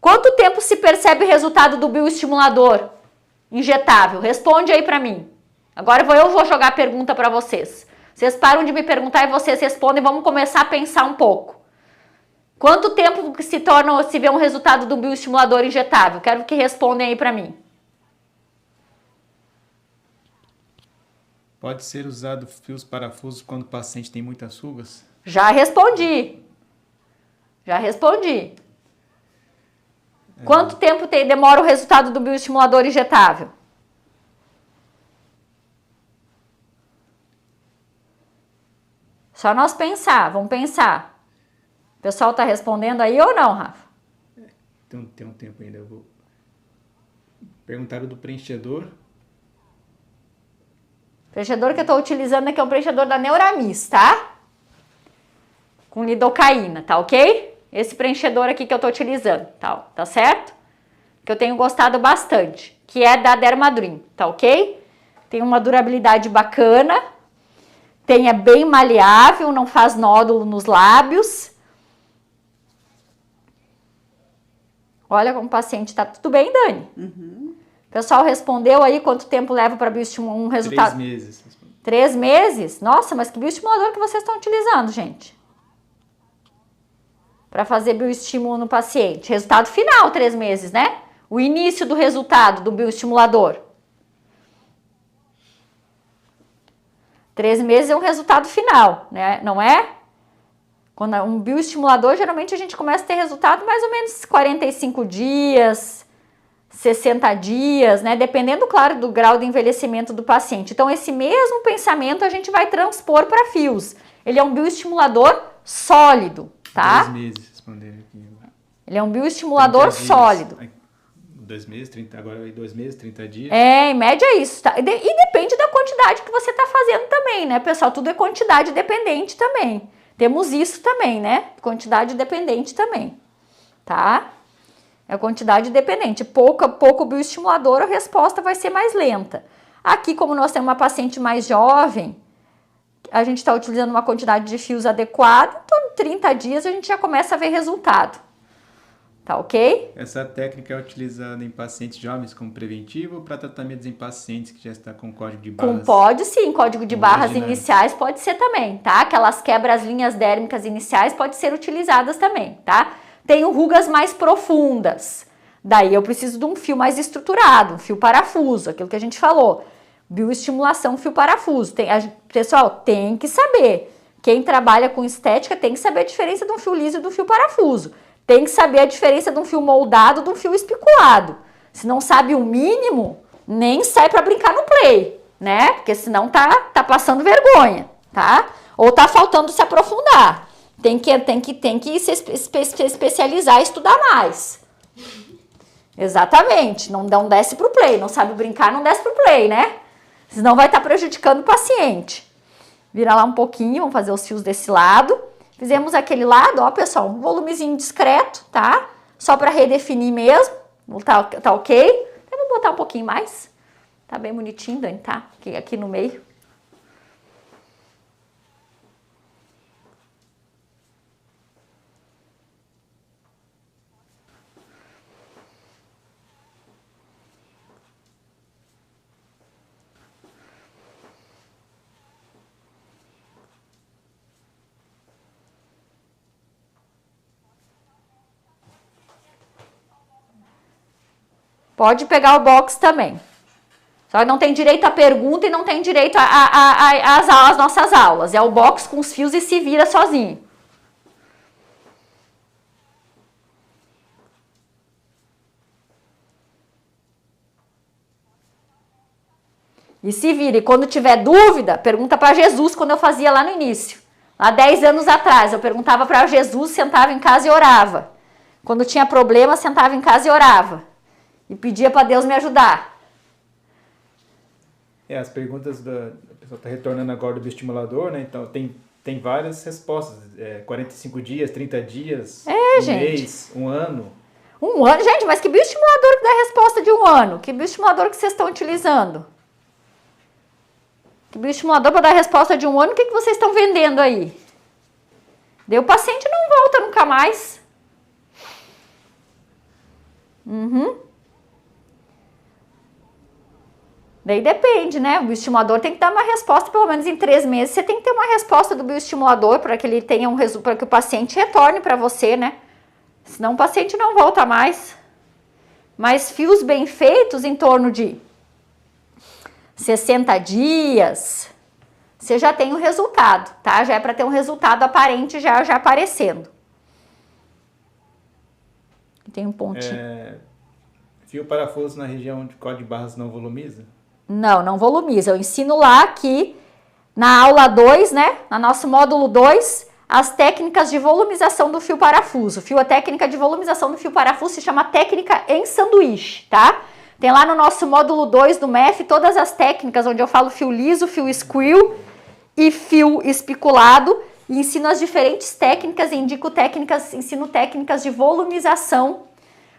Quanto tempo se percebe o resultado do bioestimulador injetável? Responde aí pra mim. Agora eu vou jogar a pergunta pra vocês. Vocês param de me perguntar e vocês respondem. Vamos começar a pensar um pouco. Quanto tempo que se vê um resultado do bioestimulador injetável? Quero que respondem aí pra mim. Pode ser usado fios parafusos quando o paciente tem muitas rugas? Já respondi. Quanto tempo demora o resultado do bioestimulador injetável? Só nós vamos pensar. O pessoal tá respondendo aí ou não, Rafa? Tem um tempo ainda. Perguntaram do preenchedor. O preenchedor que eu tô utilizando aqui é um preenchedor da Neuramis, tá? Com lidocaína, tá ok? Esse preenchedor aqui que eu tô utilizando, tá certo? Que eu tenho gostado bastante, que é da Dermadream, tá ok? Tem uma durabilidade bacana, é bem maleável, não faz nódulo nos lábios. Olha como o paciente tá tudo bem, Dani? Uhum. O pessoal respondeu aí quanto tempo leva para bioestimular um resultado? 3 meses. 3 meses? Nossa, mas que bioestimulador que vocês estão utilizando, gente? Para fazer bioestímulo no paciente. Resultado final, 3 meses, né? O início do resultado do bioestimulador. 3 meses é um resultado final, né? Não é? Quando um bioestimulador, geralmente a gente começa a ter resultado mais ou menos 45 dias, 60 dias, né? Dependendo, claro, do grau de envelhecimento do paciente. Então, esse mesmo pensamento a gente vai transpor para fios. Ele é um bioestimulador sólido, tá? 2 meses, responderam aqui. Ele é um bioestimulador sólido. 2 meses, 30, agora 2 meses, 30 dias. Em média é isso, tá? E depende da quantidade que você tá fazendo também, né, pessoal? Tudo é quantidade dependente também. Temos isso também, né? Quantidade dependente também, tá? É quantidade dependente. Pouco bioestimulador, a resposta vai ser mais lenta. Aqui, como nós temos uma paciente mais jovem, a gente está utilizando uma quantidade de fios adequada, então em 30 dias a gente já começa a ver resultado. Tá ok? Essa técnica é utilizada em pacientes jovens como preventivo ou para tratamentos em pacientes que já está com código de barras? Pode sim, código de barras originários. iniciais pode ser também, tá? Aquelas quebras linhas dérmicas iniciais pode ser utilizadas também, tá? Tenho rugas mais profundas, daí eu preciso de um fio mais estruturado, um fio parafuso, aquilo que a gente falou. Bioestimulação, fio parafuso. Pessoal, tem que saber. Quem trabalha com estética tem que saber a diferença de um fio liso e do fio parafuso. Tem que saber a diferença de um fio moldado de um fio especulado. Se não sabe o mínimo, nem sai para brincar no play, né? Porque senão tá passando vergonha, tá? Ou tá faltando se aprofundar. Tem que se especializar e estudar mais. Exatamente. Não desce pro play. Não sabe brincar, não desce pro play, né? Senão vai estar prejudicando o paciente. Vira lá um pouquinho, vamos fazer os fios desse lado. Fizemos aquele lado, ó, pessoal, um volumezinho discreto, tá? Só para redefinir mesmo. Tá ok? Eu vou botar um pouquinho mais. Tá bem bonitinho, Dani, tá? Aqui no meio. Pode pegar o box também. Só que não tem direito à pergunta e não tem direito às nossas aulas. É o box com os fios e se vira sozinho. E se vira. E quando tiver dúvida, pergunta para Jesus, quando eu fazia lá no início. Há 10 anos atrás, eu perguntava para Jesus, sentava em casa e orava. Quando tinha problema, sentava em casa e orava. E pedia para Deus me ajudar. As perguntas a pessoa está retornando agora do bioestimulador, né? Então tem várias respostas. 45 dias, 30 dias, gente. mês, 1 ano. 1 ano? Gente, mas que bioestimulador para dar resposta de 1 ano. Que bioestimulador que vocês estão utilizando? Que bioestimulador para dar resposta de 1 ano, o que vocês estão vendendo aí? Daí o paciente não volta nunca mais. Daí depende, né? O bioestimulador tem que dar uma resposta, pelo menos em 3 meses. Você tem que ter uma resposta do bioestimulador para que ele tenha para que o paciente retorne para você, né? Senão o paciente não volta mais. Mas fios bem feitos, em torno de 60 dias, você já tem o resultado, tá? Já é para ter um resultado aparente já aparecendo. Tem um pontinho. Fio parafuso na região de código de barras não volumiza? Não volumiza. Eu ensino lá aqui na aula 2, né? No nosso módulo 2, as técnicas de volumização do fio parafuso. A técnica de volumização do fio parafuso se chama técnica em sanduíche, tá? Tem lá no nosso módulo 2 do MEF todas as técnicas, onde eu falo fio liso, fio squill e fio espiculado. E ensino as diferentes técnicas, ensino técnicas de volumização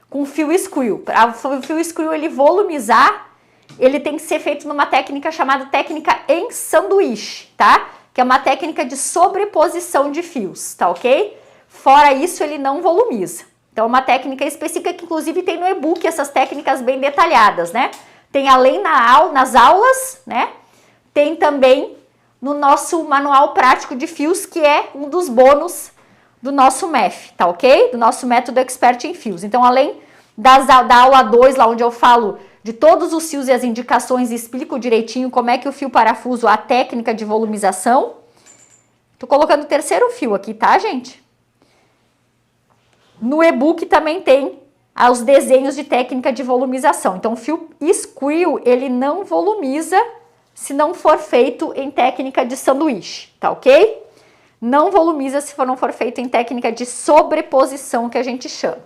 com fio squill. Para o fio squill ele volumizar, ele tem que ser feito numa técnica chamada técnica em sanduíche, tá? Que é uma técnica de sobreposição de fios, tá ok? Fora isso, ele não volumiza. Então, é uma técnica específica que, inclusive, tem no e-book essas técnicas bem detalhadas, né? Tem além nas aulas, né? Tem também no nosso manual prático de fios, que é um dos bônus do nosso MEF, tá ok? Do nosso método Expert em Fios. Então, além da aula 2, lá onde eu falo de todos os fios e as indicações e explico direitinho como é que o fio parafuso, a técnica de volumização. Tô colocando o 3º fio aqui, tá, gente? No e-book também tem os desenhos de técnica de volumização. Então, o fio squill, ele não volumiza se não for feito em técnica de sanduíche, tá ok? Não volumiza se não for feito em técnica de sobreposição, que a gente chama.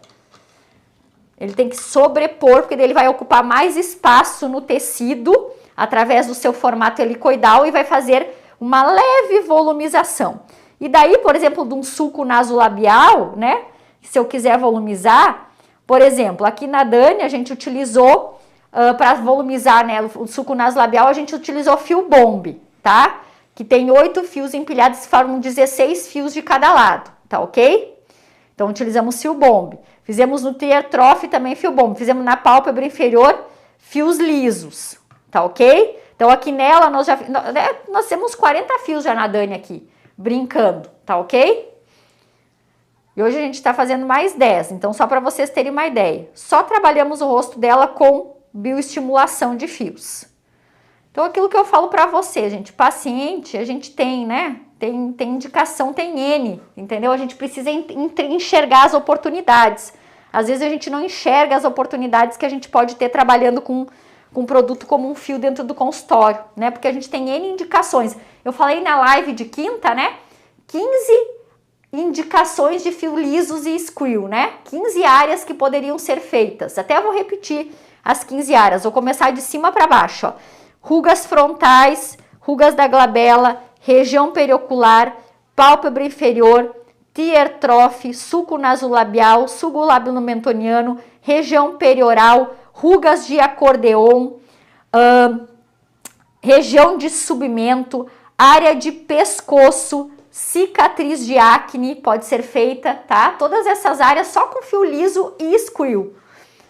Ele tem que sobrepor, porque daí ele vai ocupar mais espaço no tecido, através do seu formato helicoidal, e vai fazer uma leve volumização. E daí, por exemplo, de um sulco nasolabial, né? Se eu quiser volumizar, por exemplo, aqui na Dani a gente utilizou, para volumizar, né, o sulco nasolabial, a gente utilizou fio bombe, tá? Que tem 8 fios empilhados e formam 16 fios de cada lado, tá ok? Então, utilizamos fio bombe. Fizemos no tear-trough também fio bombe. Fizemos na pálpebra inferior fios lisos, tá ok? Então, aqui nela nós temos 40 fios já na Dani aqui, brincando, tá ok? E hoje a gente tá fazendo mais 10, então só para vocês terem uma ideia. Só trabalhamos o rosto dela com bioestimulação de fios. Então, aquilo que eu falo para você, gente, paciente, a gente tem, né? Tem indicação, tem N, entendeu? A gente precisa enxergar as oportunidades. Às vezes a gente não enxerga as oportunidades que a gente pode ter trabalhando com um produto como um fio dentro do consultório, né? Porque a gente tem N indicações. Eu falei na live de quinta, né? 15 indicações de fio lisos e squill, né? 15 áreas que poderiam ser feitas. Até eu vou repetir as 15 áreas. Vou começar de cima para baixo, ó. Rugas frontais, rugas da glabela, região periocular, pálpebra inferior, tear-trough, sulco nasolabial, sulco labilomentoniano, região perioral, rugas de acordeon, região de submento, área de pescoço, cicatriz de acne pode ser feita, tá? Todas essas áreas só com fio liso e squill.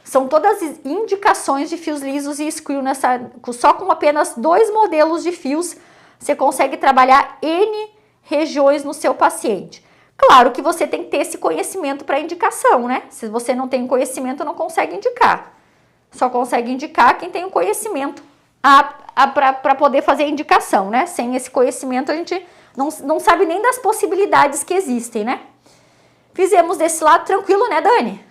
São todas indicações de fios lisos e squill só com apenas 2 modelos de fios. Você consegue trabalhar N regiões no seu paciente. Claro que você tem que ter esse conhecimento para indicação, né? Se você não tem conhecimento, não consegue indicar. Só consegue indicar quem tem o conhecimento para poder fazer a indicação, né? Sem esse conhecimento, a gente não sabe nem das possibilidades que existem, né? Fizemos desse lado tranquilo, né, Dani?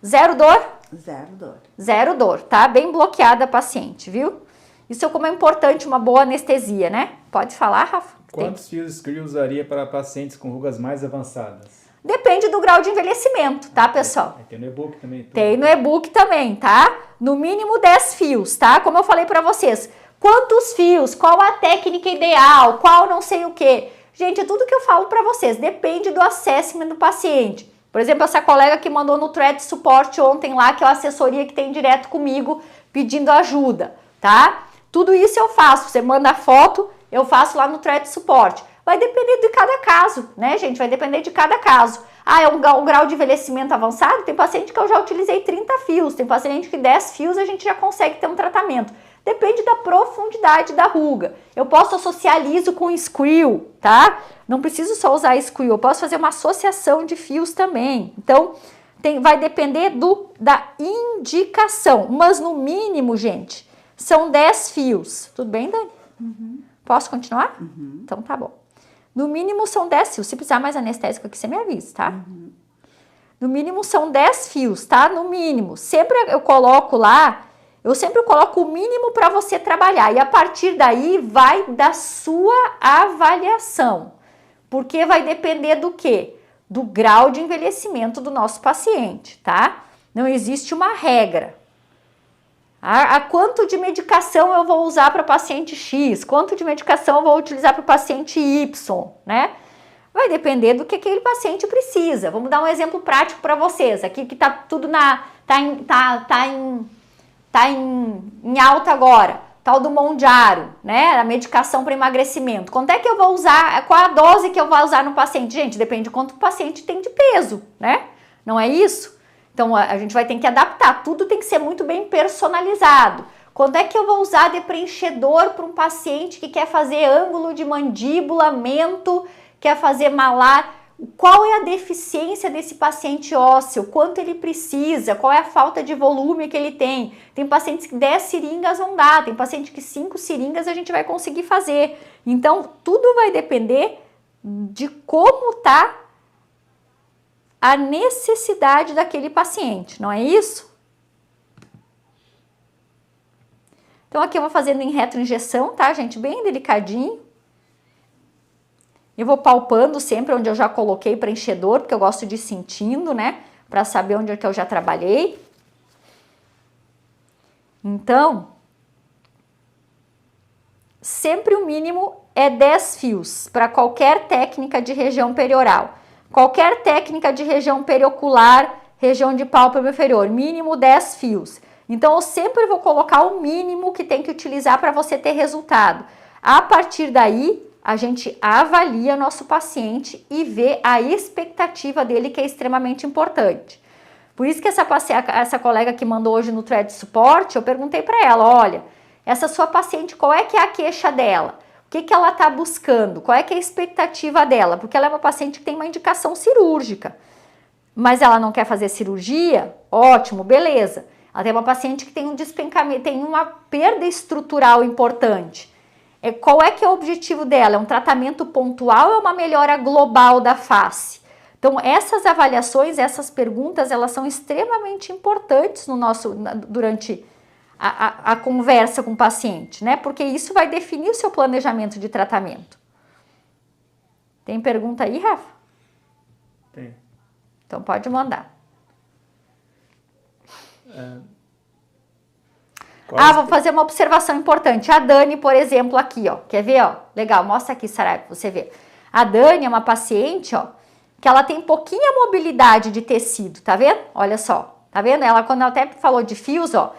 Zero dor? Zero dor. Zero dor, tá? Bem bloqueada a paciente, viu? Isso é como é importante uma boa anestesia, né? Pode falar, Rafa? Quantos fios squill usaria para pacientes com rugas mais avançadas? Depende do grau de envelhecimento, tá, pessoal? Tem no e-book também. Tem no e-book também, tá? No mínimo 10 fios, tá? Como eu falei para vocês. Quantos fios? Qual a técnica ideal? Qual não sei o quê? Gente, é tudo que eu falo para vocês. Depende do assessment do paciente. Por exemplo, essa colega que mandou no thread suporte ontem lá, que é a assessoria que tem direto comigo pedindo ajuda, tá? Tudo isso eu faço, você manda a foto, eu faço lá no thread suporte. Vai depender de cada caso, né, gente? Vai depender de cada caso. Ah, é um grau de envelhecimento avançado? Tem paciente que eu já utilizei 30 fios, tem paciente que 10 fios a gente já consegue ter um tratamento. Depende da profundidade da ruga. Eu posso associar liso com squeal, tá? Não preciso só usar squeal, eu posso fazer uma associação de fios também. Então, vai depender da indicação, mas no mínimo, gente, são 10 fios. Tudo bem, Dani? Uhum. Posso continuar? Uhum. Então tá bom. No mínimo são 10 fios. Se precisar mais anestésico aqui, você me avisa, tá? Uhum. No mínimo são 10 fios, tá? No mínimo. Sempre eu coloco lá, eu sempre coloco o mínimo para você trabalhar. E a partir daí vai da sua avaliação. Porque vai depender do quê? Do grau de envelhecimento do nosso paciente, tá? Não existe uma regra. A quanto de medicação eu vou usar para o paciente X, quanto de medicação eu vou utilizar para o paciente Y, né? Vai depender do que aquele paciente precisa. Vamos dar um exemplo prático para vocês. Aqui que tá tudo em alta agora. Tal do Mondiaro, né? A medicação para emagrecimento. Quanto é que eu vou usar? Qual a dose que eu vou usar no paciente? Gente, depende de quanto o paciente tem de peso, né? Não é isso? Então, a gente vai ter que adaptar, tudo tem que ser muito bem personalizado. Quando é que eu vou usar de preenchedor para um paciente que quer fazer ângulo de mandíbula, mento, quer fazer malar? Qual é a deficiência desse paciente ósseo? Quanto ele precisa? Qual é a falta de volume que ele tem? Tem pacientes que 10 seringas não dá, tem paciente que 5 seringas a gente vai conseguir fazer. Então, tudo vai depender de como está a necessidade daquele paciente, não é isso? Então aqui eu vou fazendo em retroinjeção, tá, gente? Bem delicadinho. Eu vou palpando sempre onde eu já coloquei preenchedor, porque eu gosto de ir sentindo, né? Para saber onde é que eu já trabalhei. Então, sempre o mínimo é 10 fios para qualquer técnica de região perioral. Qualquer técnica de região periocular, região de pálpebra inferior, mínimo 10 fios. Então, eu sempre vou colocar o mínimo que tem que utilizar para você ter resultado. A partir daí, a gente avalia nosso paciente e vê a expectativa dele, que é extremamente importante. Por isso que essa colega que mandou hoje no thread suporte, eu perguntei para ela, olha, essa sua paciente, qual é que é a queixa dela? O que ela está buscando? Qual é que é a expectativa dela? Porque ela é uma paciente que tem uma indicação cirúrgica. Mas ela não quer fazer cirurgia? Ótimo, beleza. Ela tem uma paciente que tem um despencamento, tem uma perda estrutural importante. Qual é que é o objetivo dela? É um tratamento pontual ou é uma melhora global da face? Então, essas avaliações, essas perguntas, elas são extremamente importantes durante a conversa com o paciente, né? Porque isso vai definir o seu planejamento de tratamento. Tem pergunta aí, Rafa? Tem. Então pode mandar. Vou fazer uma observação importante. A Dani, por exemplo, aqui, ó. Quer ver, ó? Legal, mostra aqui, Saraiva, pra você ver. A Dani é uma paciente, ó, que ela tem pouquinha mobilidade de tecido, tá vendo? Olha só, tá vendo? Quando ela até falou de fios, ó,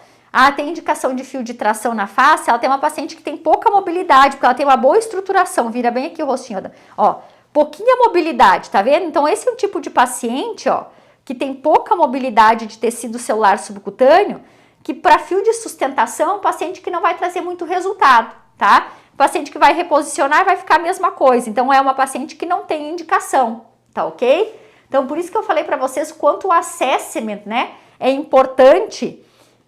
tem indicação de fio de tração na face, ela tem uma paciente que tem pouca mobilidade, porque ela tem uma boa estruturação, vira bem aqui o rostinho, ó, pouquinha mobilidade, tá vendo? Então esse é um tipo de paciente, ó, que tem pouca mobilidade de tecido celular subcutâneo, que para fio de sustentação é um paciente que não vai trazer muito resultado, tá? O paciente que vai reposicionar vai ficar a mesma coisa, então é uma paciente que não tem indicação, tá ok? Então por isso que eu falei para vocês quanto o assessment, né, é importante.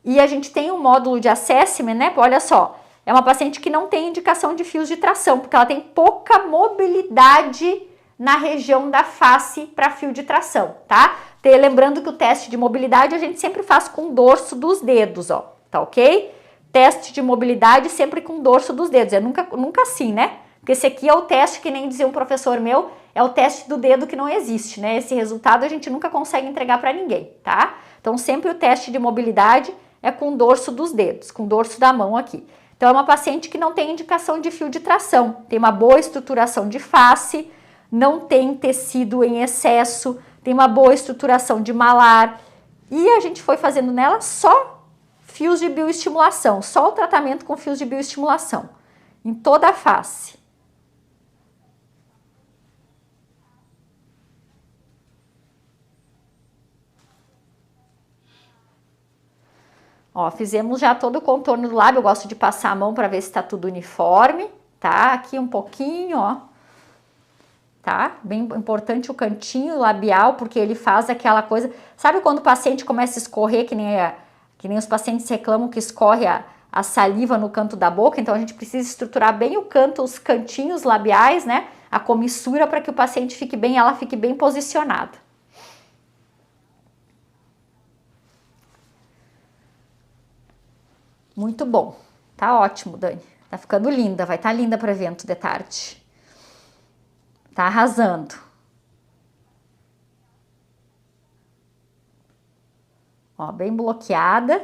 E a gente tem um módulo de assessment, né? Olha só, é uma paciente que não tem indicação de fios de tração, porque ela tem pouca mobilidade na região da face para fio de tração, tá? Lembrando que o teste de mobilidade a gente sempre faz com o dorso dos dedos, ó, tá ok? Teste de mobilidade sempre com o dorso dos dedos, nunca assim, né? Porque esse aqui é o teste, que nem dizia um professor meu, é o teste do dedo que não existe, né? Esse resultado a gente nunca consegue entregar para ninguém, tá? Então sempre o teste de mobilidade é com o dorso dos dedos, com o dorso da mão aqui. Então é uma paciente que não tem indicação de fio de tração, tem uma boa estruturação de face, não tem tecido em excesso, tem uma boa estruturação de malar. E a gente foi fazendo nela só fios de bioestimulação, só o tratamento com fios de bioestimulação, em toda a face. Ó, fizemos já todo o contorno do lábio, eu gosto de passar a mão para ver se tá tudo uniforme, tá? Aqui um pouquinho, ó. Tá? Bem importante o cantinho labial, porque ele faz aquela coisa... Sabe quando o paciente começa a escorrer, que nem os pacientes reclamam que escorre a saliva no canto da boca? Então a gente precisa estruturar bem o canto, os cantinhos labiais, né? A comissura para que o paciente fique bem, ela fique bem posicionada. Muito bom. Tá ótimo, Dani. Tá ficando linda, vai estar linda para evento de tarde. Tá arrasando. Ó, bem bloqueada.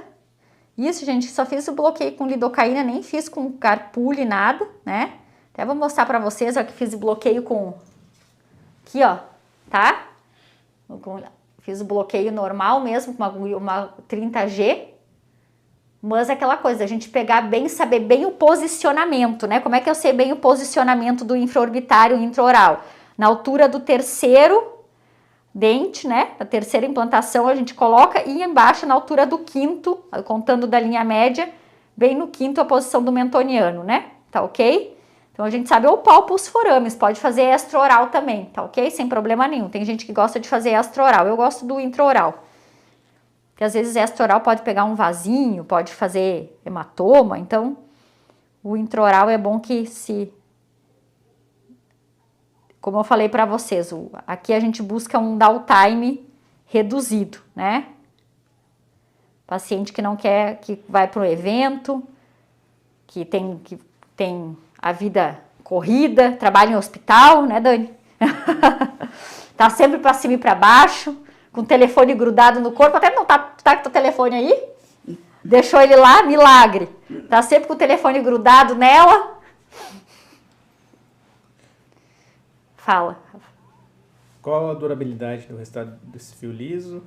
Isso, gente, só fiz o bloqueio com lidocaína, nem fiz com carpule, nada, né? Até vou mostrar pra vocês, ó, que fiz o bloqueio com... Aqui, ó, tá? Fiz o bloqueio normal mesmo, com uma 30G. Mas é aquela coisa, a gente pegar bem, saber bem o posicionamento, né? Como é que eu sei bem o posicionamento do infraorbitário e intraoral? Na altura do terceiro dente, né? Da terceira implantação a gente coloca e embaixo na altura do quinto, contando da linha média, bem no quinto a posição do mentoniano, né? Tá ok? Então a gente sabe o palpo os forames, pode fazer extraoral também, tá ok? Sem problema nenhum. Tem gente que gosta de fazer extraoral, eu gosto do intraoral. Porque às vezes extraoral pode pegar um vasinho, pode fazer hematoma, então o intraoral é bom que como eu falei para vocês, aqui a gente busca um downtime reduzido, né? Paciente que não quer, que vai para um evento, que tem a vida corrida, trabalha em hospital, né, Dani? Tá sempre para cima e para baixo, com o telefone grudado no corpo, até não tá com o telefone aí? Deixou ele lá, milagre. Tá sempre com o telefone grudado nela. Fala. Qual a durabilidade do resultado desse fio liso?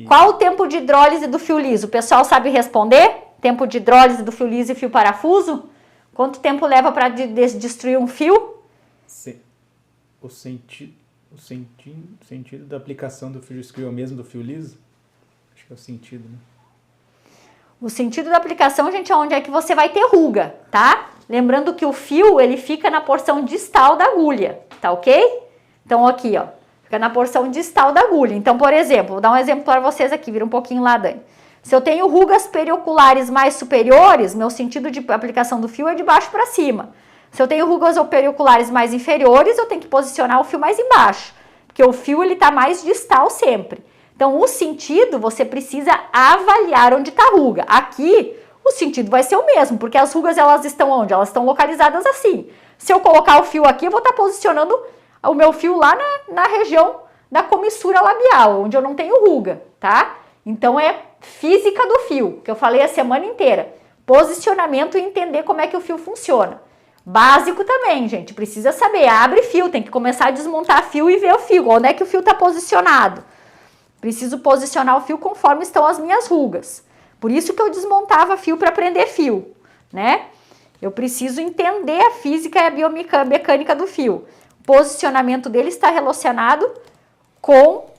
Qual o tempo de hidrólise do fio liso? O pessoal sabe responder? Tempo de hidrólise do fio liso e fio parafuso? Quanto tempo leva para destruir um fio? O sentido da aplicação do fio screw é o mesmo do fio liso? Acho que é o sentido, né? O sentido da aplicação, gente, é onde é que você vai ter ruga, tá? Lembrando que o fio, ele fica na porção distal da agulha, tá ok? Então aqui, ó, fica na porção distal da agulha. Então, por exemplo, vou dar um exemplo para vocês aqui, vira um pouquinho lá, Dani. Se eu tenho rugas perioculares mais superiores, meu sentido de aplicação do fio é de baixo para cima. Se eu tenho rugas perioculares mais inferiores, eu tenho que posicionar o fio mais embaixo, porque o fio ele tá mais distal sempre. Então, o sentido, você precisa avaliar onde está a ruga. Aqui, o sentido vai ser o mesmo, porque as rugas, elas estão onde? Elas estão localizadas assim. Se eu colocar o fio aqui, eu vou estar posicionando o meu fio lá na região da comissura labial, onde eu não tenho ruga, tá? Então, é física do fio, que eu falei a semana inteira. Posicionamento e entender como é que o fio funciona. Básico também, gente, precisa saber. Abre fio, tem que começar a desmontar fio e ver o fio, onde é que o fio está posicionado. Preciso posicionar o fio conforme estão as minhas rugas. Por isso que eu desmontava fio para prender fio, né? Eu preciso entender a física e a biomecânica do fio. O posicionamento dele está relacionado com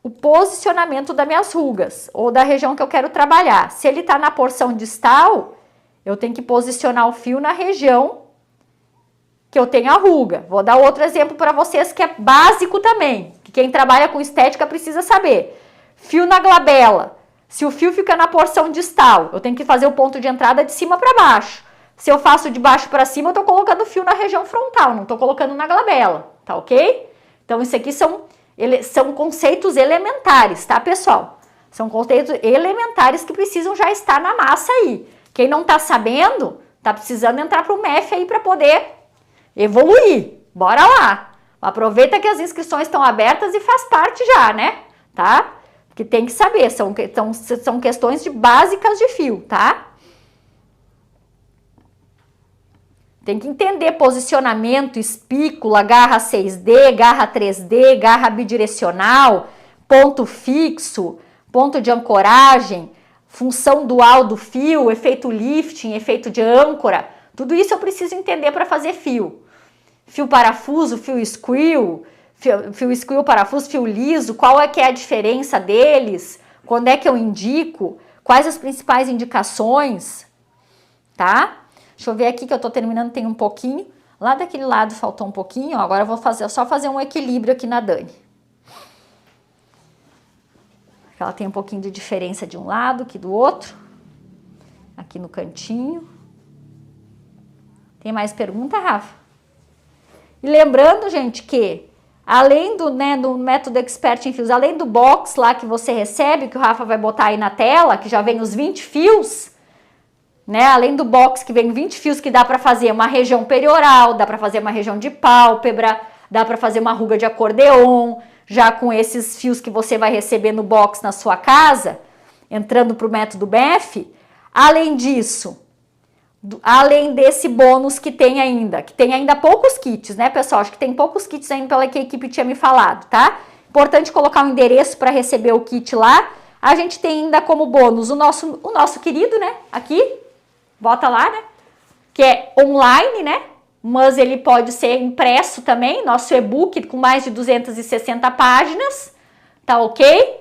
o posicionamento das minhas rugas ou da região que eu quero trabalhar. Se ele está na porção distal, eu tenho que posicionar o fio na região que eu tenho a ruga. Vou dar outro exemplo para vocês que é básico também, que quem trabalha com estética precisa saber. Fio na glabela. Se o fio fica na porção distal, eu tenho que fazer o ponto de entrada de cima para baixo. Se eu faço de baixo para cima, eu estou colocando o fio na região frontal, não estou colocando na glabela, tá ok? Então, isso aqui são conceitos elementares, tá, pessoal? São conceitos elementares que precisam já estar na massa aí. Quem não está sabendo, está precisando entrar para o MEF aí para poder evoluir. Bora lá. Aproveita que as inscrições estão abertas e faz parte já, né? Tá? Que tem que saber, são questões básicas de fio, tá? Tem que entender posicionamento, espícula, garra 6D, garra 3D, garra bidirecional, ponto fixo, ponto de ancoragem, função dual do fio, efeito lifting, efeito de âncora. Tudo isso eu preciso entender para fazer fio. Fio parafuso, fio squeal, fio squeal, parafuso, fio liso, qual é que é a diferença deles? Quando é que eu indico? Quais as principais indicações? Tá? Deixa eu ver aqui que eu tô terminando, tem um pouquinho. Lá daquele lado faltou um pouquinho, ó. Agora eu vou só fazer um equilíbrio aqui na Dani. Ela tem um pouquinho de diferença de um lado que do outro. Aqui no cantinho. Tem mais pergunta, Rafa? E lembrando, gente, que além do método Expert em Fios, além do box lá que você recebe, que o Rafa vai botar aí na tela, que já vem os 20 fios, né? Além do box que vem 20 fios que dá para fazer uma região perioral, dá para fazer uma região de pálpebra, dá para fazer uma ruga de acordeon, já com esses fios que você vai receber no box na sua casa, entrando para o método MEF. Além disso, além desse bônus que tem ainda poucos kits, né, pessoal? Acho que tem poucos kits ainda pela que a equipe tinha me falado, tá? Importante colocar o endereço para receber o kit lá. A gente tem ainda como bônus o nosso querido, né, aqui, bota lá, né, que é online, né, mas ele pode ser impresso também, nosso e-book com mais de 260 páginas, tá ok?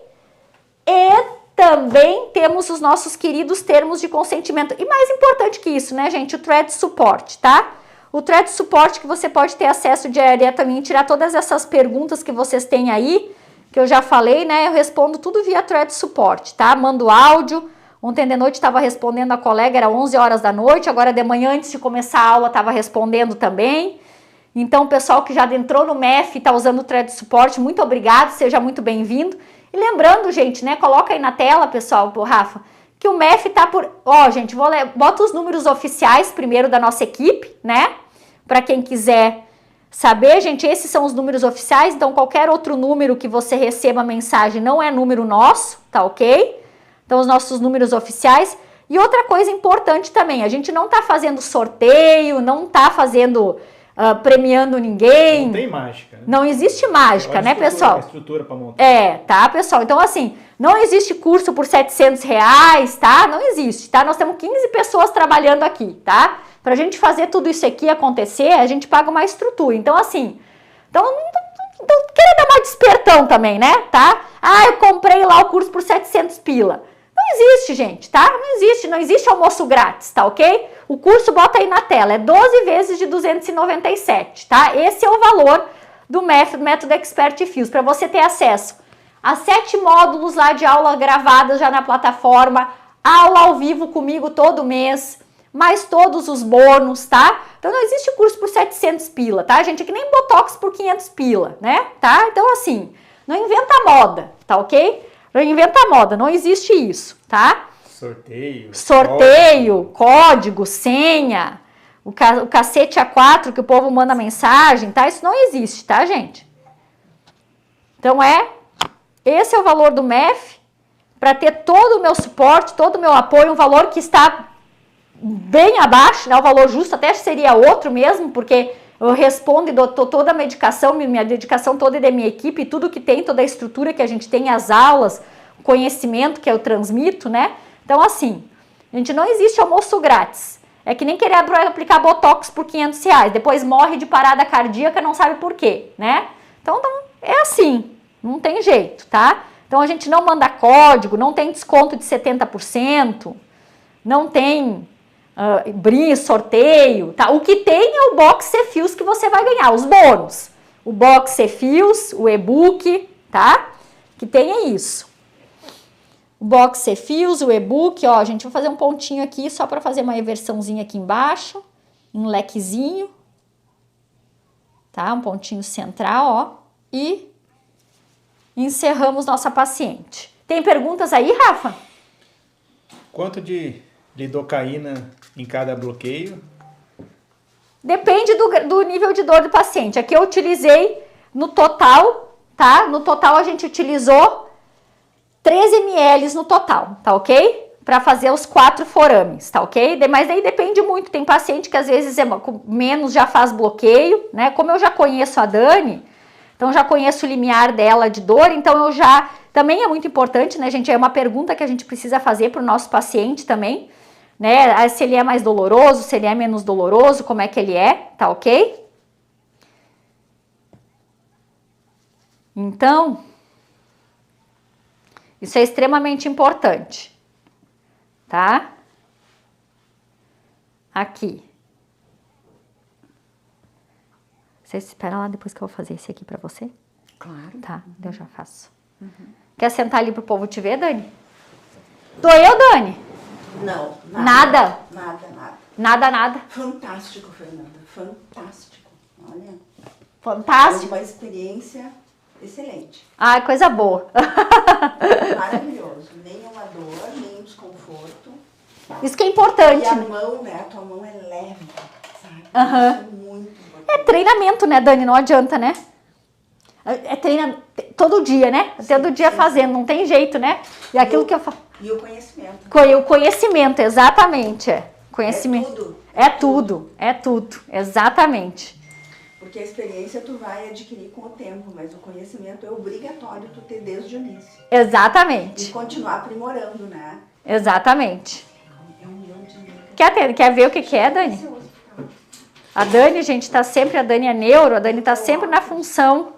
E também temos os nossos queridos termos de consentimento. E mais importante que isso, né, gente, o Thread Support, tá? O Thread Support que você pode ter acesso diretamente, tirar todas essas perguntas que vocês têm aí, que eu já falei, né, eu respondo tudo via Thread Support, tá? Mando áudio. Ontem de noite estava respondendo a colega, era 11 horas da noite, agora de manhã, antes de começar a aula, estava respondendo também. Então, o pessoal que já entrou no MEF e está usando o Thread Support, muito obrigado, seja muito bem-vindo. E lembrando, gente, né, coloca aí na tela, pessoal, Rafa, que o MEF tá por... Ó, gente, bota os números oficiais primeiro da nossa equipe, né? Para quem quiser saber, gente, esses são os números oficiais, então qualquer outro número que você receba mensagem não é número nosso, tá ok? Então, os nossos números oficiais. E outra coisa importante também, a gente não tá fazendo sorteio, não tá fazendo... premiando ninguém. Não tem mágica. Né? Não existe mágica, né, pessoal? Estrutura para montar. Tá, pessoal? Então, assim, não existe curso por R$700, tá? Não existe, tá? Nós temos 15 pessoas trabalhando aqui, tá? Pra gente fazer tudo isso aqui acontecer, a gente paga uma estrutura. Então, assim, não queria dar mais despertão também, né, tá? Ah, eu comprei lá o curso por 700 pila. Não existe, gente, tá? Não existe almoço grátis, tá ok? O curso bota aí na tela, é 12 vezes de 297, tá? Esse é o valor do método Expert Fios, para você ter acesso a 7 módulos lá de aula gravadas já na plataforma, aula ao vivo comigo todo mês, mais todos os bônus, tá? Então não existe curso por 700 pila, tá, gente? É que nem Botox por 500 pila, né? Tá? Então assim, não inventa moda, tá ok? Não inventa moda, não existe isso, tá? Sorteio, código, senha, o cacete A4 que o povo manda mensagem, tá? Isso não existe, tá, gente? Então esse é o valor do MEF, para ter todo o meu suporte, todo o meu apoio, um valor que está bem abaixo, né? O valor justo até seria outro mesmo, porque eu respondo e dou toda a medicação, minha dedicação toda é da minha equipe, tudo que tem, toda a estrutura que a gente tem, as aulas, o conhecimento que eu transmito, né? Então, assim, gente, não existe almoço grátis. É que nem querer aplicar Botox por R$500, depois morre de parada cardíaca, não sabe por quê, né? Então, é assim, não tem jeito, tá? Então, a gente não manda código, não tem desconto de 70%, não tem... sorteio, tá? O que tem é o box C-Fios que você vai ganhar, os bônus. O box C-Fios, o e-book, tá? Que tem é isso. O box C-Fios, o e-book, ó, gente, vou fazer um pontinho aqui só para fazer uma inversãozinha aqui embaixo, um lequezinho, tá? Um pontinho central, ó, e encerramos nossa paciente. Tem perguntas aí, Rafa? Quanto de lidocaína em cada bloqueio? Depende do nível de dor do paciente. Aqui eu utilizei no total, tá? No total a gente utilizou 13 ml no total, tá ok? para fazer os 4 forames, tá ok? Mas aí depende muito, tem paciente que às vezes com menos já faz bloqueio, né? Como eu já conheço a Dani, então já conheço o limiar dela de dor, então eu já... Também é muito importante, né, gente? É uma pergunta que a gente precisa fazer para o nosso paciente também, né? Se ele é mais doloroso, se ele é menos doloroso, como é que ele é, tá ok? Então, isso é extremamente importante, tá? Aqui. Você espera lá depois que eu vou fazer esse aqui pra você? Claro. Tá, eu já faço. Quer sentar ali pro povo te ver, Dani? Doeu, Dani? Não, Nada? Nada. Nada. Fantástico, Fernanda. Fantástico. Olha. Fantástico. Foi uma experiência excelente. Ai, coisa boa. Maravilhoso. Nenhuma dor, nenhum desconforto. Isso que é importante. E a né? mão, né? A tua mão é leve, sabe? Aham. Isso é muito importante. É treinamento, né, Dani? Não adianta, né? É treinamento todo dia, né? Todo dia fazendo, não tem jeito, né? E aquilo que eu falo. E o conhecimento. O conhecimento, exatamente. Conhecimento. É tudo. Exatamente. Porque a experiência tu vai adquirir com o tempo, mas o conhecimento é obrigatório tu ter desde o início. Exatamente. E continuar aprimorando, né? Exatamente. É um milhão de dicas. Quer ver o que é, Dani? A Dani, gente, tá sempre, a Dani é neuro, a Dani tá sempre na função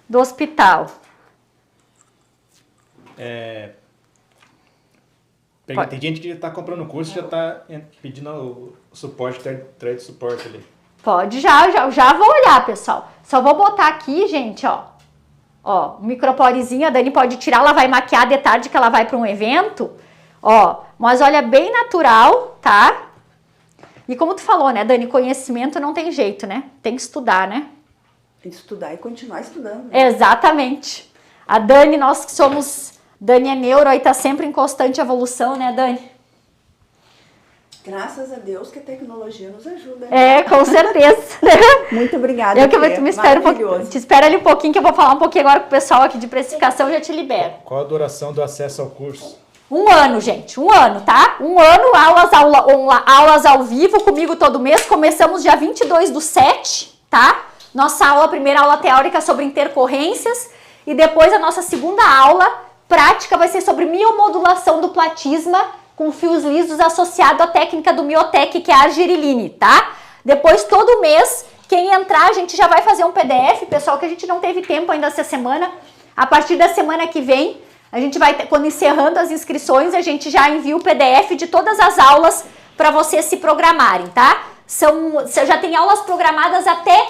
do hospital. Tem gente que já tá comprando o curso e já tá pedindo o suporte, thread suporte ali. Pode, já vou olhar, pessoal. Só vou botar aqui, gente, ó. Ó, microporezinho, a Dani pode tirar, ela vai maquiar de tarde que ela vai para um evento. Ó, mas olha, bem natural, tá? E como tu falou, né, Dani, conhecimento não tem jeito, né? Tem que estudar, né? Tem que estudar e continuar estudando. Né? Exatamente. A Dani, nós que somos... Dani é neuro, aí tá sempre em constante evolução, né, Dani? Graças a Deus que a tecnologia nos ajuda. Né? É, com certeza. Muito obrigada. Eu que me espero te espero ali um pouquinho, que eu vou falar um pouquinho agora com o pessoal aqui de precificação e já te libero. Qual a duração do acesso ao curso? 1 ano, gente. 1 ano, tá? 1 ano, aulas ao vivo comigo todo mês. Começamos dia 22/7, tá? Nossa aula, primeira aula teórica sobre intercorrências. E depois a nossa segunda aula prática vai ser sobre miomodulação do platisma com fios lisos associado à técnica do Miotec, que é a argiriline, tá? Depois, todo mês, quem entrar, a gente já vai fazer um PDF, pessoal, que a gente não teve tempo ainda essa semana. A partir da semana que vem, a gente vai, quando encerrando as inscrições, a gente já envia o PDF de todas as aulas para vocês se programarem, tá? Já tem aulas programadas até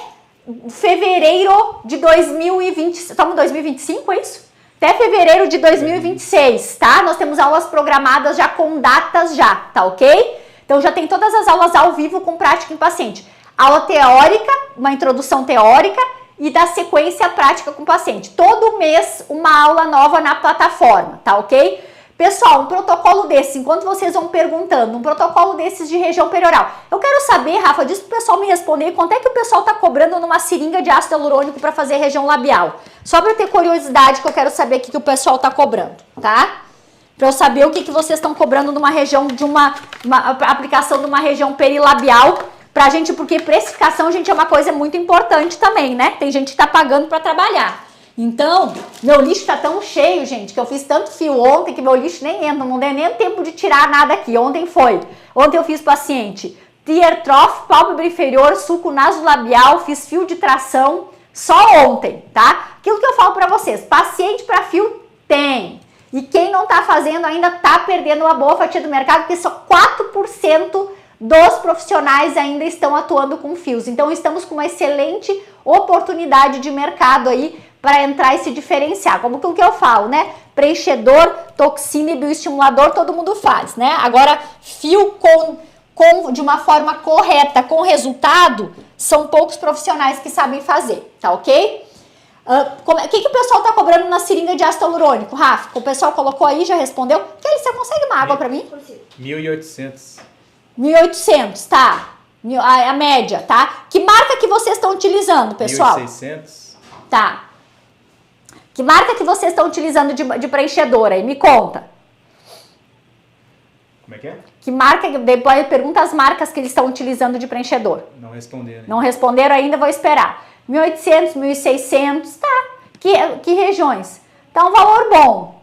fevereiro de 2020, estamos em 2025, é isso? Até fevereiro de 2026, tá? Nós temos aulas programadas já com datas já, tá ok? Então já tem todas as aulas ao vivo com prática em paciente. Aula teórica, uma introdução teórica e da sequência prática com paciente. Todo mês uma aula nova na plataforma, tá ok? Pessoal, um protocolo desse, enquanto vocês vão perguntando, um protocolo desses de região perioral. Eu quero saber, Rafa, diz pro pessoal me responder, quanto é que o pessoal tá cobrando numa seringa de ácido hialurônico para fazer região labial? Só para eu ter curiosidade, que eu quero saber o que o pessoal tá cobrando, tá? Para eu saber o que vocês estão cobrando numa região, de uma aplicação de uma região perilabial, pra gente, porque precificação, gente, é uma coisa muito importante também, né? Tem gente que tá pagando para trabalhar. Então, meu lixo tá tão cheio, gente, que eu fiz tanto fio ontem que meu lixo nem entra, não deu nem tempo de tirar nada aqui. Ontem eu fiz paciente tear trough, pálpebra inferior, sulco nasolabial, fiz fio de tração só ontem, tá? Aquilo que eu falo pra vocês, paciente pra fio tem. E quem não tá fazendo ainda tá perdendo uma boa fatia do mercado, porque só 4% dos profissionais ainda estão atuando com fios. Então, estamos com uma excelente oportunidade de mercado aí para entrar e se diferenciar. Como aquilo que eu falo, né? Preenchedor, toxina e bioestimulador, todo mundo faz, né? Agora, fio de uma forma correta, com resultado, são poucos profissionais que sabem fazer, tá ok? O que o pessoal tá cobrando na seringa de ácido hialurônico, Rafa? O pessoal colocou aí, já respondeu. Kelly, você consegue uma água para mim? 1.800. 1.800, tá? A média, tá? Que marca que vocês estão utilizando, pessoal? 1.600. Tá. Que marca que vocês estão utilizando de preenchedor aí? Me conta. Como é que é? Que marca, depois pergunta as marcas que eles estão utilizando de preenchedor. Não responderam. Não responderam ainda, vou esperar. 1.800, 1.600, tá? Que regiões? Tá um valor bom,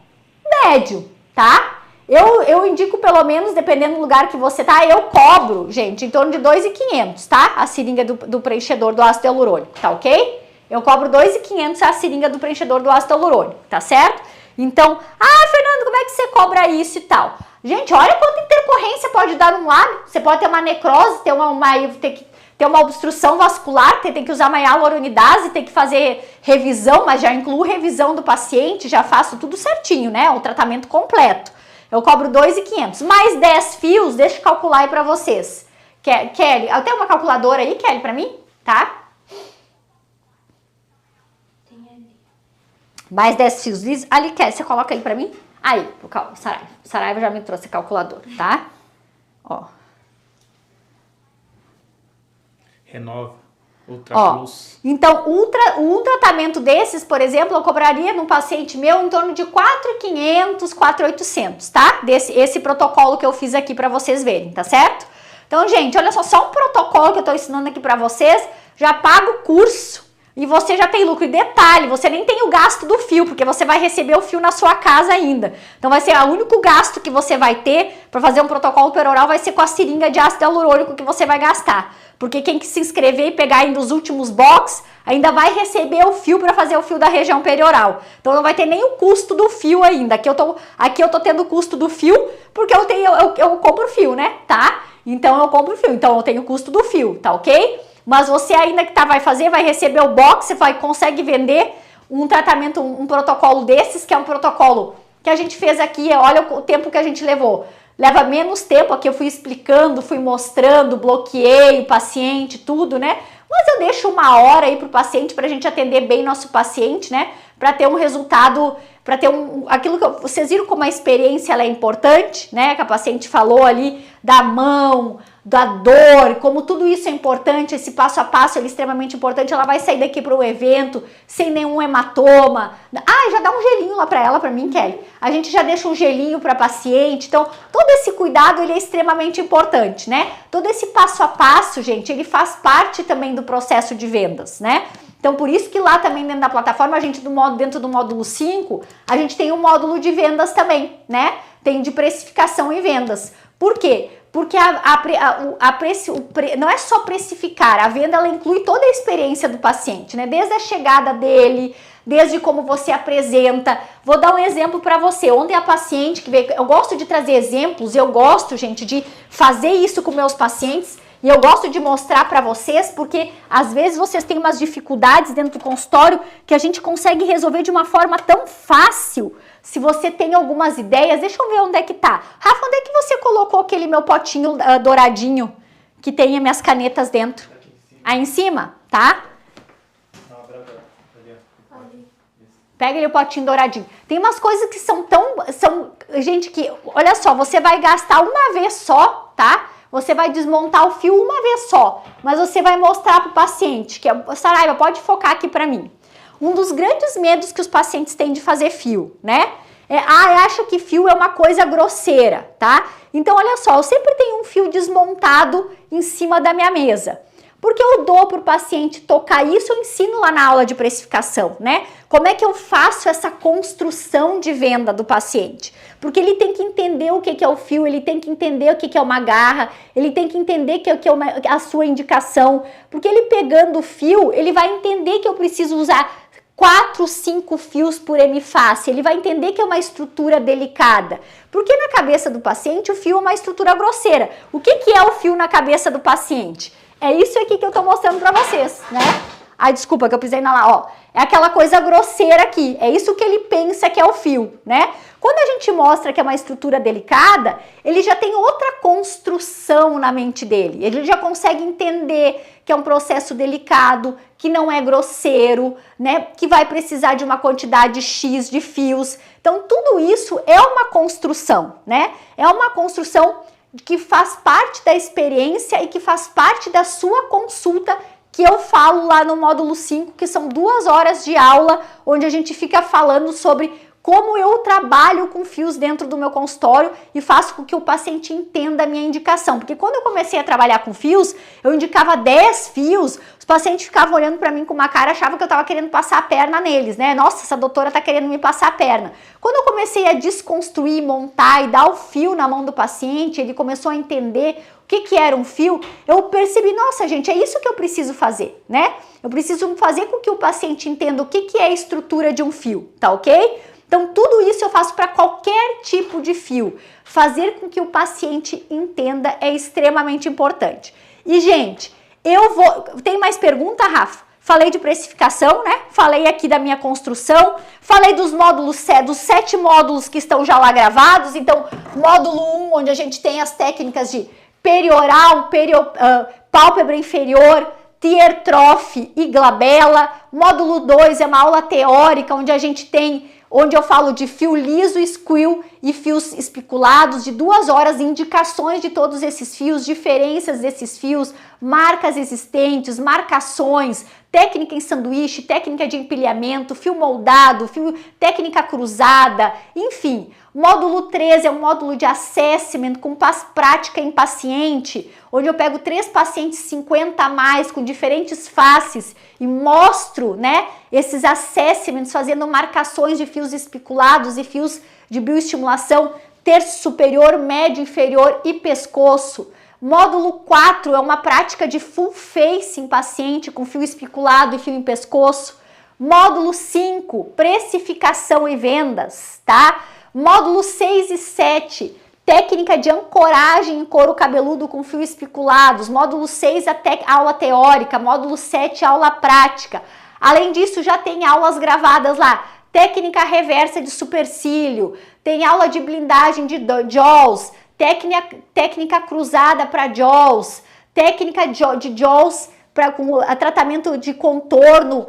médio, tá? Eu indico pelo menos, dependendo do lugar que você tá, eu cobro, gente, em torno de 2.500, tá? A seringa do preenchedor do ácido hialurônico, tá ok? Eu cobro 2.500 a seringa do preenchedor do ácido hialurônico, tá certo? Então, Fernando, como é que você cobra isso e tal? Gente, olha quanta intercorrência pode dar num lado. Você pode ter uma necrose, ter uma obstrução vascular, tem que usar uma hialuronidase, tem que fazer revisão, mas já incluo revisão do paciente, já faço tudo certinho, né? O tratamento completo. Eu cobro 2.500, mais 10 fios, deixa eu calcular aí pra vocês. Kelly, tem uma calculadora aí, Kelly, pra mim? Tá? Tem ali. Mais 10 fios lisos. Ali, Kelly, você coloca aí pra mim? Aí, o Saraiva. O Saraiva já me trouxe a calculadora, tá? Ó. Renova. Ultra Plus. Então, um tratamento desses, por exemplo, eu cobraria num paciente meu em torno de 4.500, 4.800, tá? Esse protocolo que eu fiz aqui pra vocês verem, tá certo? Então, gente, olha só um protocolo que eu tô ensinando aqui pra vocês, já paga o curso e você já tem lucro. E detalhe, você nem tem o gasto do fio, porque você vai receber o fio na sua casa ainda. Então, vai ser o único gasto que você vai ter pra fazer um protocolo peroral vai ser com a seringa de ácido hialurônico que você vai gastar. Porque quem que se inscrever e pegar ainda os últimos box, ainda vai receber o fio para fazer o fio da região perioral. Então não vai ter nem o custo do fio ainda. Aqui eu tô tendo o custo do fio, porque eu compro fio, né? Tá? Então eu compro fio. Então eu tenho o custo do fio, tá ok? Mas você ainda que vai fazer, vai receber o box, você consegue vender um tratamento, um protocolo desses, que é um protocolo que a gente fez aqui, olha o tempo que a gente levou. Leva menos tempo, aqui eu fui explicando, fui mostrando, bloqueei o paciente, tudo, né? Mas eu deixo 1 hora aí pro paciente, pra gente atender bem nosso paciente, né? Pra ter um resultado, pra ter aquilo que vocês viram como a experiência ela é importante, né? Que a paciente falou ali da mão, da dor, como tudo isso é importante, esse passo a passo é extremamente importante. Ela vai sair daqui para o evento sem nenhum hematoma. Já dá um gelinho lá para ela, para mim, Kelly. A gente já deixa um gelinho para paciente. Então, todo esse cuidado ele é extremamente importante, né? Todo esse passo a passo, gente, ele faz parte também do processo de vendas, né? Então, por isso que lá também dentro da plataforma, dentro do módulo 5, a gente tem um módulo de vendas também, né? Tem de precificação e vendas. Por quê? Porque não é só precificar, a venda ela inclui toda a experiência do paciente, né? Desde a chegada dele, desde como você apresenta. Vou dar um exemplo para você. Ontem a paciente que veio, eu gosto de trazer exemplos, eu gosto, gente, de fazer isso com meus pacientes e eu gosto de mostrar para vocês porque às vezes vocês têm umas dificuldades dentro do consultório que a gente consegue resolver de uma forma tão fácil. Se você tem algumas ideias, deixa eu ver onde é que tá. Rafa, onde é que você colocou aquele meu potinho douradinho que tem as minhas canetas dentro? Aí em cima, tá? Pega ele o potinho douradinho. Tem umas coisas que gente, que, olha só, você vai gastar uma vez só, tá? Você vai desmontar o fio uma vez só, mas você vai mostrar pro paciente, que Saraiva, pode focar aqui pra mim. Um dos grandes medos que os pacientes têm de fazer fio, né? Acha que fio é uma coisa grosseira, tá? Então, olha só, eu sempre tenho um fio desmontado em cima da minha mesa. Porque eu dou para o paciente tocar isso, eu ensino lá na aula de precificação, né? Como é que eu faço essa construção de venda do paciente? Porque ele tem que entender o que é o fio, ele tem que entender o que é uma garra, ele tem que entender o que é a sua indicação. Porque ele pegando o fio, ele vai entender que eu preciso usar 4, 5 fios por hemiface, ele vai entender que é uma estrutura delicada. Porque na cabeça do paciente, o fio é uma estrutura grosseira. O que é o fio na cabeça do paciente? É isso aqui que eu tô mostrando pra vocês, né? Ai, desculpa que eu pisei na lá, ó. É aquela coisa grosseira aqui. É isso que ele pensa que é o fio, né? Quando a gente mostra que é uma estrutura delicada, ele já tem outra construção na mente dele. Ele já consegue entender que é um processo delicado, que não é grosseiro, né? Que vai precisar de uma quantidade X de fios. Então, tudo isso é uma construção, né? É uma construção que faz parte da experiência e que faz parte da sua consulta, que eu falo lá no módulo 5, que são 2 horas de aula, onde a gente fica falando sobre como eu trabalho com fios dentro do meu consultório e faço com que o paciente entenda a minha indicação. Porque quando eu comecei a trabalhar com fios, eu indicava 10 fios, os pacientes ficavam olhando para mim com uma cara, achavam que eu estava querendo passar a perna neles, né? Nossa, essa doutora está querendo me passar a perna. Quando eu comecei a desconstruir, montar e dar o fio na mão do paciente, ele começou a entender o que era um fio, eu percebi, nossa gente, é isso que eu preciso fazer, né? Eu preciso fazer com que o paciente entenda o que é a estrutura de um fio, tá ok? Então, tudo isso eu faço para qualquer tipo de fio. Fazer com que o paciente entenda é extremamente importante. E, gente, tem mais pergunta, Rafa? Falei de precificação, né? Falei aqui da minha construção, falei dos módulos, dos 7 módulos que estão já lá gravados. Então, módulo 1, onde a gente tem as técnicas de perioral, pálpebra inferior, tiertrofe e glabela. Módulo 2 é uma aula teórica, onde eu falo de fio liso, squill e fios espiculados, de 2 horas, indicações de todos esses fios, diferenças desses fios, marcas existentes, marcações, técnica em sanduíche, técnica de empilhamento, fio moldado, técnica cruzada, enfim. Módulo 3 é um módulo de assessment com prática em paciente, onde eu pego 3 pacientes 50 a mais com diferentes faces e mostro, né, esses assessments fazendo marcações de fios espiculados e fios de bioestimulação, terço superior, médio, inferior e pescoço. Módulo 4 é uma prática de full face em paciente com fio especulado e fio em pescoço. Módulo 5, precificação e vendas, tá? Módulo 6 e 7, técnica de ancoragem em couro cabeludo com fio especulados. Módulo 6, aula teórica. Módulo 7, aula prática. Além disso, já tem aulas gravadas lá. Técnica reversa de supercílio. Tem aula de blindagem de jaws. Técnica cruzada para jaws. Técnica de jaws para tratamento de contorno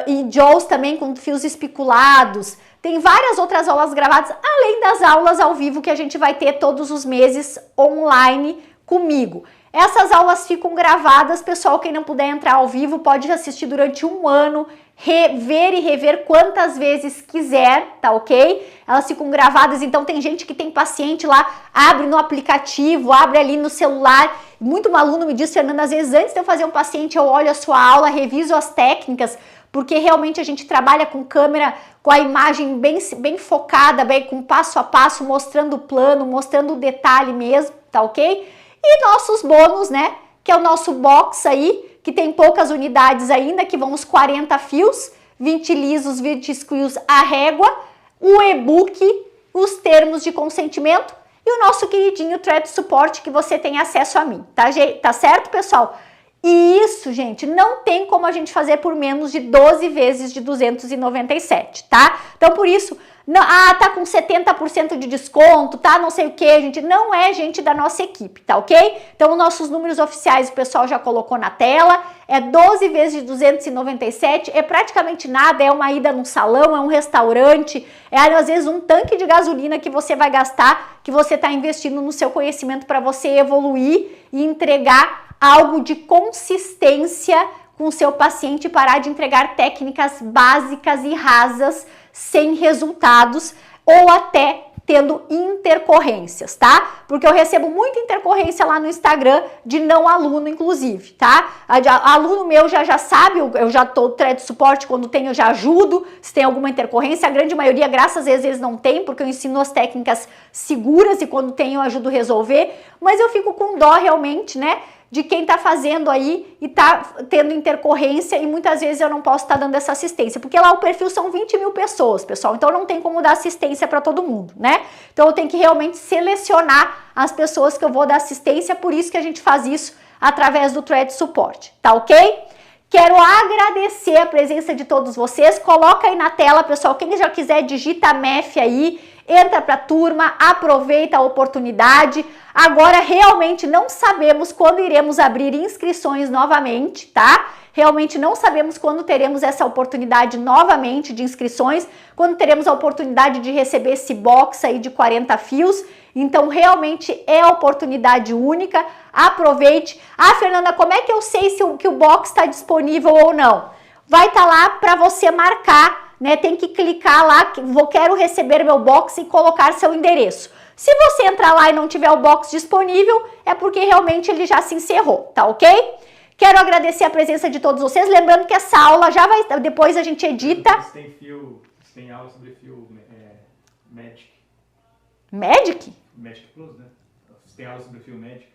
e jaws também com fios especulados. Tem várias outras aulas gravadas, além das aulas ao vivo que a gente vai ter todos os meses online comigo. Essas aulas ficam gravadas, pessoal, quem não puder entrar ao vivo pode assistir durante 1 ano, ver e rever quantas vezes quiser, tá ok? Elas ficam gravadas, então tem gente que tem paciente lá, abre no aplicativo, abre ali no celular. Muito aluno me diz, Fernanda, às vezes antes de eu fazer um paciente eu olho a sua aula, reviso as técnicas, porque realmente a gente trabalha com câmera, com a imagem bem focada, bem com passo a passo, mostrando o plano, mostrando o detalhe mesmo, tá ok? E nossos bônus, né, que é o nosso box aí, que tem poucas unidades ainda, que vão os 40 fios, 20 lisos, 20 squills à régua, o e-book, os termos de consentimento e o nosso queridinho thread support que você tem acesso a mim, tá certo, pessoal? E isso, gente, não tem como a gente fazer por menos de 12 vezes de 297, tá? Então, por isso, tá com 70% de desconto, tá? Não sei o que, gente, não é gente da nossa equipe, tá ok? Então, nossos números oficiais o pessoal já colocou na tela, é 12 vezes de 297, é praticamente nada, é uma ida num salão, é um restaurante, é às vezes um tanque de gasolina que você vai gastar, que você tá investindo no seu conhecimento para você evoluir e entregar algo de consistência com o seu paciente, parar de entregar técnicas básicas e rasas sem resultados ou até tendo intercorrências, tá? Porque eu recebo muita intercorrência lá no Instagram de não aluno, inclusive, tá? Aluno meu já sabe, eu já tô thread suporte, quando tem eu já ajudo, se tem alguma intercorrência, a grande maioria, graças a Deus, não tem, porque eu ensino as técnicas seguras e quando tem eu ajudo a resolver, mas eu fico com dó realmente, né? De quem tá fazendo aí e tá tendo intercorrência e muitas vezes eu não posso estar dando essa assistência, porque lá o perfil são 20 mil pessoas, pessoal, então não tem como dar assistência para todo mundo, né? Então eu tenho que realmente selecionar as pessoas que eu vou dar assistência, por isso que a gente faz isso através do thread support, tá ok? Quero agradecer a presença de todos vocês, coloca aí na tela, pessoal, quem já quiser digita MEF aí, entra para a turma, aproveita a oportunidade. Agora realmente não sabemos quando iremos abrir inscrições novamente, tá? Realmente não sabemos quando teremos essa oportunidade novamente de inscrições, quando teremos a oportunidade de receber esse box aí de 40 fios. Então realmente é oportunidade única, aproveite. Ah, Fernanda, como é que eu sei se que o box está disponível ou não? Vai estar lá para você marcar né, tem que clicar lá, quero receber meu box e colocar seu endereço. Se você entrar lá e não tiver o box disponível, é porque realmente ele já se encerrou, tá ok? Quero agradecer a presença de todos vocês, lembrando que essa aula já vai, depois a gente edita. Você tem aula sobre fio Magic. Magic? Magic Plus, né? Você tem aula sobre fio Magic?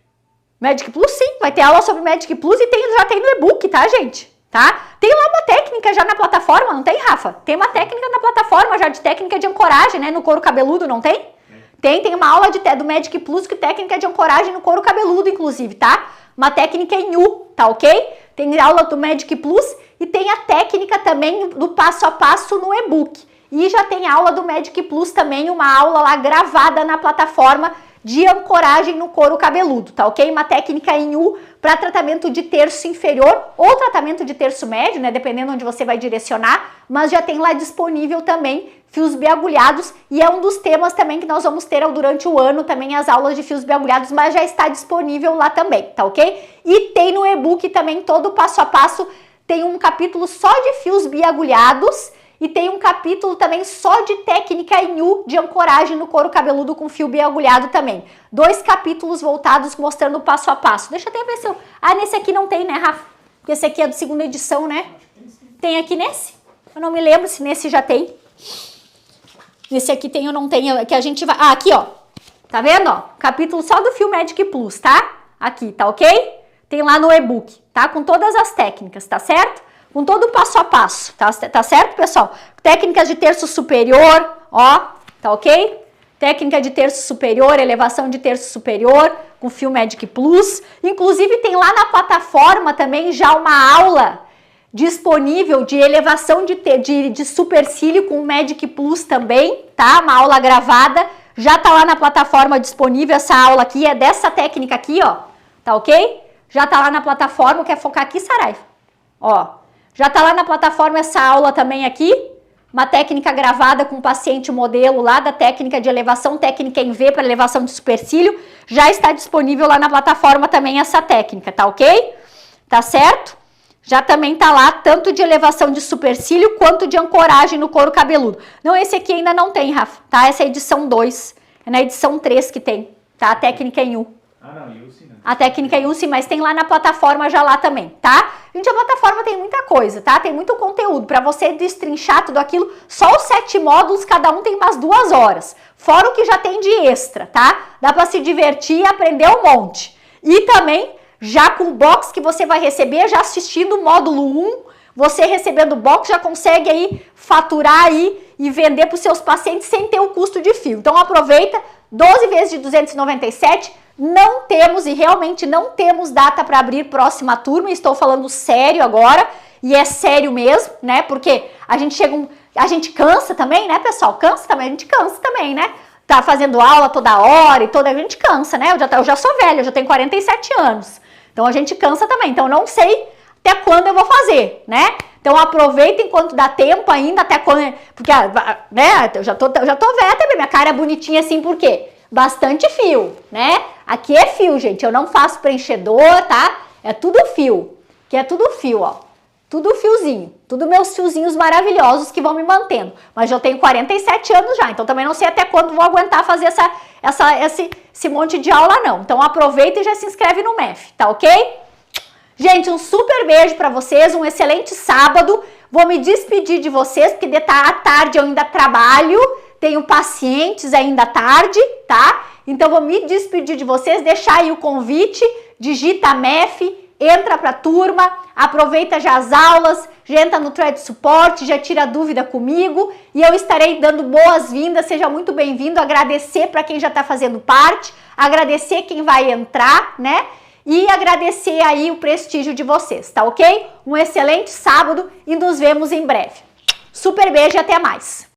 Magic Plus, sim, vai ter aula sobre Magic Plus e já tem no e-book, tá, gente? Tá? Tem lá uma técnica já na plataforma, não tem, Rafa? Tem uma técnica na plataforma já de técnica de ancoragem, né, no couro cabeludo, não tem? Tem uma aula do Magic Plus que técnica de ancoragem no couro cabeludo, inclusive, tá? Uma técnica em U, tá ok? Tem aula do Magic Plus e tem a técnica também do passo a passo no e-book. E já tem aula do Magic Plus também, uma aula lá gravada na plataforma de ancoragem no couro cabeludo, tá ok? Uma técnica em U para tratamento de terço inferior ou tratamento de terço médio, né? Dependendo onde você vai direcionar, mas já tem lá disponível também fios biagulhados e é um dos temas também que nós vamos ter durante o ano também as aulas de fios biagulhados, mas já está disponível lá também, tá ok? E tem no e-book também todo o passo a passo, tem um capítulo só de fios biagulhados e tem um capítulo também só de técnica em U de ancoragem no couro cabeludo com fio biagulhado também. 2 capítulos voltados mostrando o passo a passo. Deixa eu até ver se eu... Ah, nesse aqui não tem, né, Rafa? Porque esse aqui é de segunda edição, né? Tem aqui nesse? Eu não me lembro se nesse já tem. Nesse aqui tem ou não tem, que a gente vai... Ah, aqui, ó. Tá vendo, ó? Capítulo só do fio Magic Plus, tá? Aqui, tá ok? Tem lá no e-book, tá? Com todas as técnicas, tá certo? Com todo o passo a passo, tá certo, pessoal? Técnicas de terço superior, ó, tá ok? Técnica de terço superior, elevação de terço superior, com fio Magic Plus. Inclusive tem lá na plataforma também já uma aula disponível de elevação de supercílio com Magic Plus também, tá? Uma aula gravada, já tá lá na plataforma disponível essa aula aqui, é dessa técnica aqui, ó, tá ok? Já tá lá na plataforma, quer focar aqui, Saraiva? Ó. Já tá lá na plataforma essa aula também aqui, uma técnica gravada com paciente modelo lá da técnica de elevação, técnica em V para elevação de supercílio, já está disponível lá na plataforma também essa técnica, tá ok? Tá certo? Já também tá lá tanto de elevação de supercílio quanto de ancoragem no couro cabeludo. Não, esse aqui ainda não tem, Rafa, tá? Essa é a edição 2, é na edição 3 que tem, tá? A técnica em U. Ah, não, em U sim, não. A técnica em U sim, mas tem lá na plataforma já lá também, tá? Gente, a plataforma tem muita coisa, tá? Tem muito conteúdo para você destrinchar tudo aquilo. Só os 7 módulos, cada um tem umas 2 horas. Fora o que já tem de extra, tá? Dá para se divertir e aprender um monte. E também, já com o box que você vai receber, já assistindo o módulo 1, você recebendo o box já consegue aí faturar aí e vender para os seus pacientes sem ter o custo de fio. Então aproveita, 12 vezes de 297. Não temos e realmente não temos data para abrir próxima turma, estou falando sério agora, e é sério mesmo, né? Porque a gente cansa também, né, pessoal? Cansa também, a gente cansa também, né? Tá fazendo aula toda hora e a gente cansa, né? Eu já sou velha, eu já tenho 47 anos. Então a gente cansa também. Então não sei até quando eu vou fazer, né? Então aproveita enquanto dá tempo ainda, até quando, porque né, eu já tô velha também, minha cara é bonitinha assim, por quê? Bastante fio, né? Aqui é fio, gente, eu não faço preenchedor, tá? É tudo fio, que é tudo fio, ó. Tudo fiozinho, tudo meus fiozinhos maravilhosos que vão me mantendo. Mas eu tenho 47 anos já, então também não sei até quando vou aguentar fazer esse monte de aula não. Então aproveita e já se inscreve no MEF, tá ok? Gente, um super beijo pra vocês, um excelente sábado. Vou me despedir de vocês, porque à tarde eu ainda trabalho, tenho pacientes ainda à tarde, tá? Então vou me despedir de vocês, deixar aí o convite, digita MEF, entra pra turma, aproveita já as aulas, já entra no thread suporte, já tira dúvida comigo e eu estarei dando boas-vindas, seja muito bem-vindo, agradecer para quem já está fazendo parte, agradecer quem vai entrar, né? E agradecer aí o prestígio de vocês, tá ok? Um excelente sábado e nos vemos em breve. Super beijo e até mais!